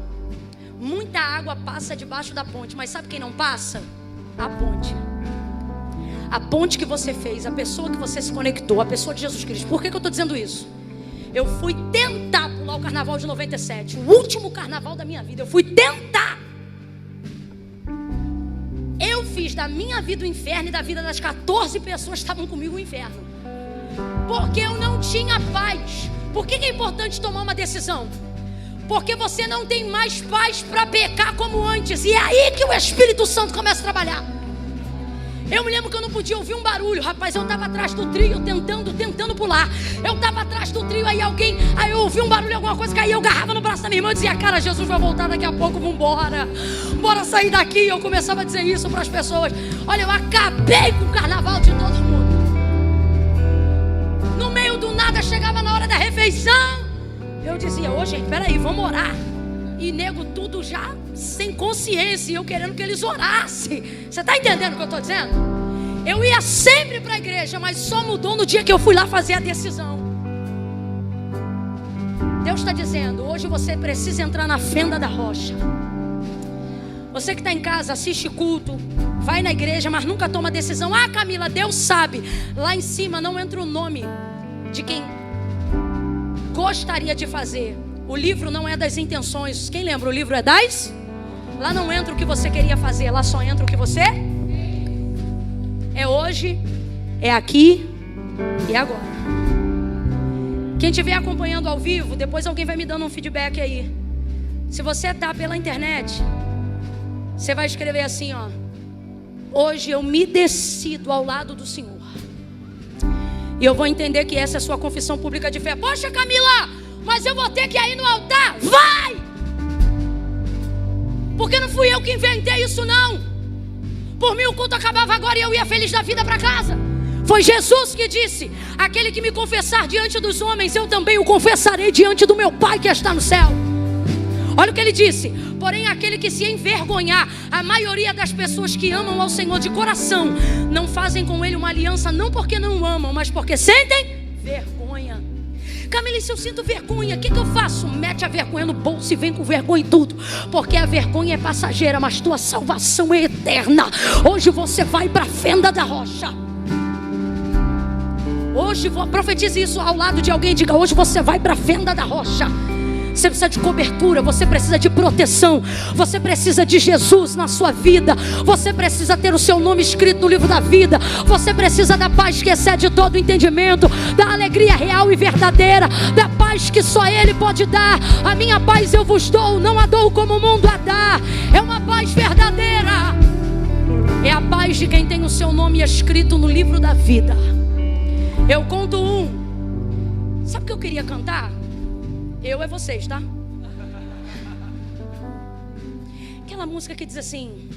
Speaker 1: muita água passa debaixo da ponte. Mas sabe quem não passa? A ponte. A ponte que você fez, a pessoa que você se conectou, a pessoa de Jesus Cristo. Por que eu estou dizendo isso? Eu fui tentar pular o carnaval de 97, o último carnaval da minha vida. Eu fui tentar. Eu fiz da minha vida o inferno e da vida das 14 pessoas que estavam comigo o inferno. Porque eu não tinha paz. Por que é importante tomar uma decisão? Porque você não tem mais paz para pecar como antes. E é aí que o Espírito Santo começa a trabalhar. Eu me lembro que eu não podia ouvir um barulho. Rapaz, eu estava atrás do trio tentando pular. Eu estava atrás do trio, aí eu ouvi um barulho, alguma coisa, caía, eu agarrava no braço da minha irmã e dizia: cara, Jesus vai voltar daqui a pouco, vambora. Bora sair daqui. E eu começava a dizer isso para as pessoas. Olha, eu acabei com o carnaval de todo mundo. No meio do nada, chegava na hora da refeição, eu dizia: ô gente, peraí, vamos orar. E nego tudo já sem consciência, e eu querendo que eles orassem. Você está entendendo o que eu estou dizendo? Eu ia sempre para a igreja, mas só mudou no dia que eu fui lá fazer a decisão. Deus está dizendo: hoje você precisa entrar na fenda da rocha. Você que está em casa, assiste culto, vai na igreja, mas nunca toma decisão. Ah, Camila, Deus sabe. Lá em cima não entra o nome de quem gostaria de fazer. O livro não é das intenções. Quem lembra? O livro é das? Lá não entra o que você queria fazer. Lá só entra o que você é hoje, é aqui e agora. Quem estiver acompanhando ao vivo, depois alguém vai me dando um feedback aí. Se você está pela internet, você vai escrever assim, ó: hoje eu me decido ao lado do Senhor. E eu vou entender que essa é a sua confissão pública de fé. Poxa, Camila, mas eu vou ter que ir no altar. Vai! Porque não fui eu que inventei isso, não. Por mim o culto acabava agora e eu ia feliz da vida para casa. Foi Jesus que disse: aquele que me confessar diante dos homens, eu também o confessarei diante do meu Pai que está no céu. Olha o que ele disse: porém aquele que se envergonhar, a maioria das pessoas que amam ao Senhor de coração não fazem com ele uma aliança, não porque não amam, mas porque sentem vergonha. Camila, se eu sinto vergonha, o que eu faço? Mete a vergonha no bolso e vem com vergonha e tudo. Porque a vergonha é passageira, mas tua salvação é eterna. Hoje você vai para a fenda da rocha. Hoje, profetize isso ao lado de alguém. Diga: hoje você vai para a fenda da rocha. Você precisa de cobertura, você precisa de proteção, você precisa de Jesus na sua vida, você precisa ter o seu nome escrito no livro da vida, você precisa da paz que excede todo o entendimento, da alegria real e verdadeira, da paz que só Ele pode dar. A minha paz eu vos dou, não a dou como o mundo a dá. É uma paz verdadeira, é a paz de quem tem o seu nome escrito no livro da vida. Eu conto um. Sabe o que eu queria cantar? Eu é vocês, tá? Aquela música que diz assim: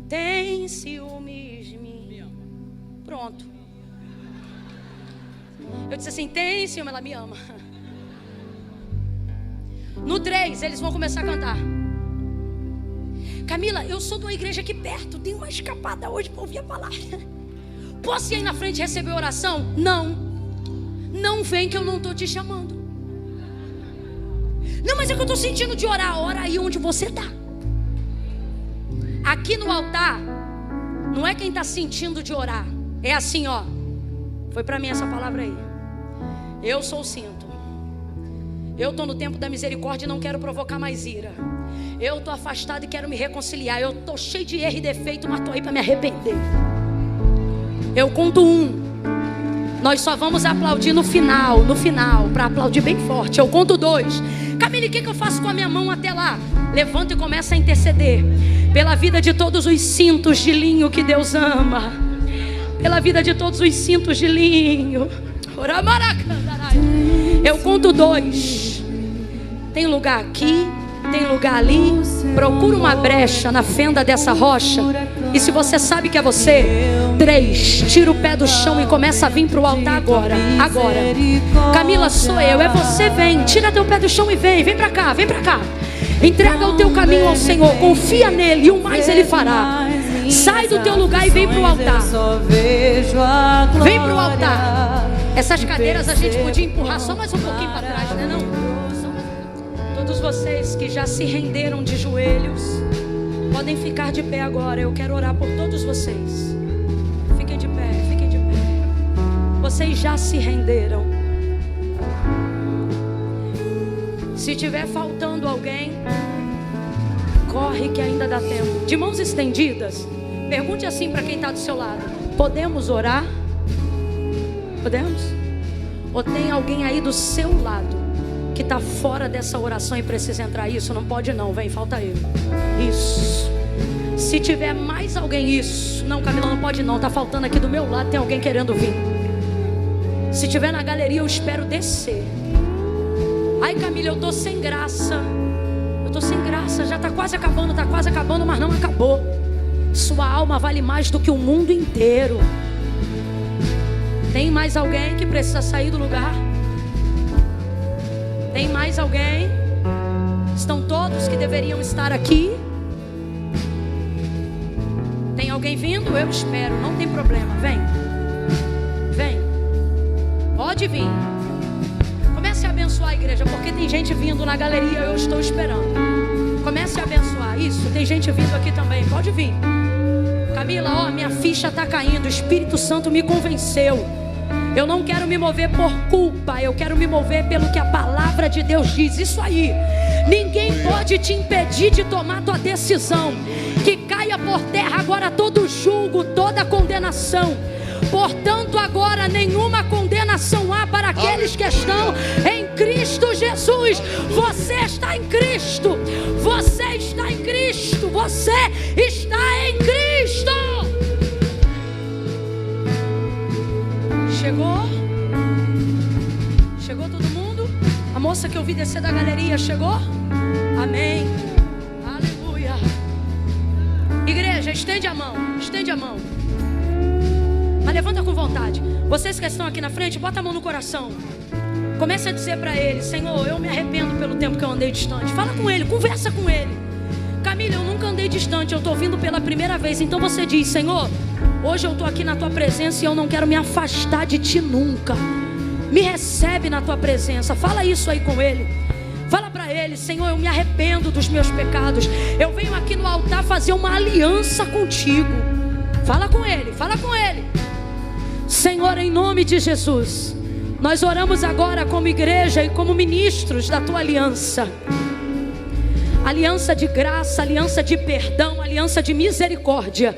Speaker 1: tem ciúmes de mim. Pronto. Eu disse assim, tem sim, ela me ama. No 3, eles vão começar a cantar. Camila, eu sou de uma igreja aqui perto, tem uma escapada hoje para ouvir a palavra. Posso ir aí na frente receber oração? Não. Não vem que eu não estou te chamando. Não, mas é que eu estou sentindo de orar. Ora aí onde você está. Aqui no altar, não é quem está sentindo de orar. É assim, ó. Foi para mim essa palavra aí. Eu sou o cinto. Eu estou no tempo da misericórdia e não quero provocar mais ira. Eu estou afastado e quero me reconciliar. Eu estou cheio de erro e defeito, mas estou aí para me arrepender. Eu conto 1. Nós só vamos aplaudir no final, para aplaudir bem forte. Eu conto 2. Camila, o que eu faço com a minha mão até lá? Levanta e começa a interceder pela vida de todos os cintos de linho que Deus ama. Pela vida de todos os cintos de linho. Eu conto 2. Tem lugar aqui, tem lugar ali. Procura uma brecha na fenda dessa rocha. E se você sabe que é você, 3, tira o pé do chão e começa a vir para o altar agora. Agora. Camila, sou eu, é você, vem. Tira teu pé do chão e vem para cá, vem para cá. Entrega o teu caminho ao Senhor, confia nele e o mais ele fará. Sai do teu lugar e vem para o altar. Vem para o altar. Essas cadeiras a gente podia empurrar só mais um pouquinho para trás, né não? Todos vocês que já se renderam de joelhos, podem ficar de pé agora. Eu quero orar por todos vocês. Fiquem de pé, fiquem de pé. Vocês já se renderam. Se tiver faltando alguém, corre que ainda dá tempo. De mãos estendidas, pergunte assim para quem está do seu lado: podemos orar? Podemos? Ou tem alguém aí do seu lado que está fora dessa oração e precisa entrar? Isso, não pode não, vem, falta eu. Isso. Se tiver mais alguém, isso. Não, Camila, não pode não, está faltando aqui do meu lado, tem alguém querendo vir. Se tiver na galeria, eu espero descer. Ai, Camila, eu estou sem graça. Eu estou sem graça, já está quase acabando, mas não acabou. Sua alma vale mais do que o mundo inteiro. Tem mais alguém que precisa sair do lugar? Tem mais alguém? Estão todos que deveriam estar aqui? Tem alguém vindo? Eu espero, não tem problema. Vem. Vem. Pode vir. Comece a abençoar a igreja, porque tem gente vindo na galeria, eu estou esperando. Comece a abençoar. Isso, tem gente vindo aqui também. Pode vir. Camila, ó, minha ficha está caindo. O Espírito Santo me convenceu. Eu não quero me mover por culpa, eu quero me mover pelo que a palavra de Deus diz. Isso aí. Ninguém pode te impedir de tomar tua decisão. Que caia por terra agora todo julgo, toda condenação. Portanto, agora nenhuma condenação há para aqueles que estão em Cristo Jesus. Você está em Cristo. Você está em Cristo. Você está em Cristo. Chegou? Chegou todo mundo? A moça que eu vi descer da galeria chegou? Amém. Aleluia. Igreja, estende a mão. Estende a mão. Mas levanta com vontade. Vocês que estão aqui na frente, bota a mão no coração. Comece a dizer para ele: Senhor, eu me arrependo pelo tempo que eu andei distante. Fala com ele, conversa com ele. Camila, eu nunca andei distante, eu estou vindo pela primeira vez. Então você diz: Senhor, hoje eu estou aqui na tua presença e eu não quero me afastar de ti nunca. Me recebe na tua presença. Fala isso aí com ele. Fala para ele: Senhor, eu me arrependo dos meus pecados. Eu venho aqui no altar fazer uma aliança contigo. Fala com ele, fala com ele. Senhor, em nome de Jesus, nós oramos agora como igreja e como ministros da tua aliança. Aliança de graça, aliança de perdão, aliança de misericórdia.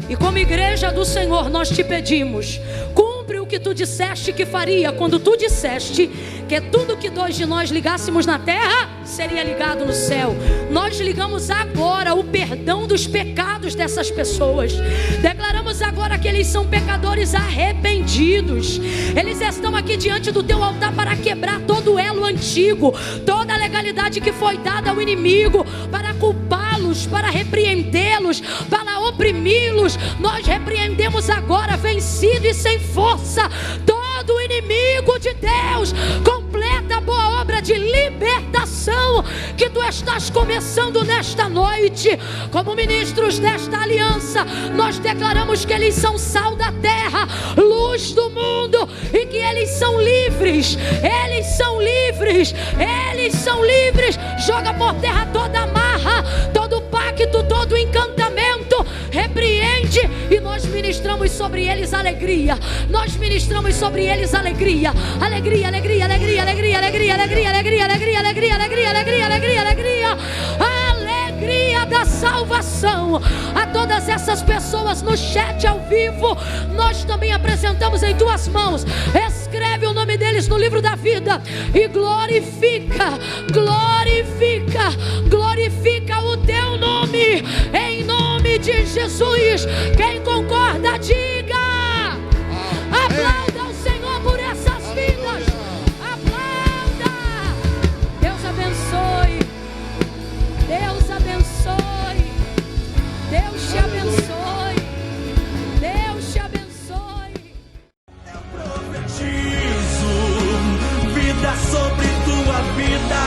Speaker 1: E como igreja do Senhor, nós te pedimos: cumpre o que tu disseste que faria, quando tu disseste que tudo que 2 de nós ligássemos na terra seria ligado no céu. Nós ligamos agora o perdão dos pecados dessas pessoas. Declaramos agora que eles são pecadores arrependidos. Eles estão aqui diante do teu altar para quebrar todo o elo antigo, toda a legalidade que foi dada ao inimigo, para culpá-los Deus, para repreendê-los, para oprimi-los. Nós repreendemos agora, vencido e sem força, todo o inimigo de Deus. Completa a boa obra de libertação que tu estás começando nesta noite. Como ministros desta aliança, nós declaramos que eles são sal da terra, luz do mundo, e que eles são livres. Eles são livres, eles são livres. Joga por terra toda amarra, todo pacto, todo encantamento, repreende, e nós ministramos sobre eles alegria. Nós ministramos sobre eles alegria, alegria, alegria, alegria, alegria, alegria, alegria, alegria, alegria, alegria, alegria, alegria, alegria, alegria, alegria da salvação. A todas essas pessoas no chat ao vivo, nós também apresentamos em tuas mãos. Escreve o nome deles no livro da vida e glorifica, glorifica, glorifica o teu nome, em nome de Jesus. Quem concorda, diga. Aplauda o Senhor por essas vidas. Aplauda. Deus abençoe. Deus abençoe. Deus te abençoe. Deus te abençoe.
Speaker 2: Eu profetizo vida sobre tua vida,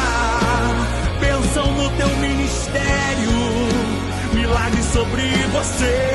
Speaker 2: bênção no teu ministério, milagre sobre você.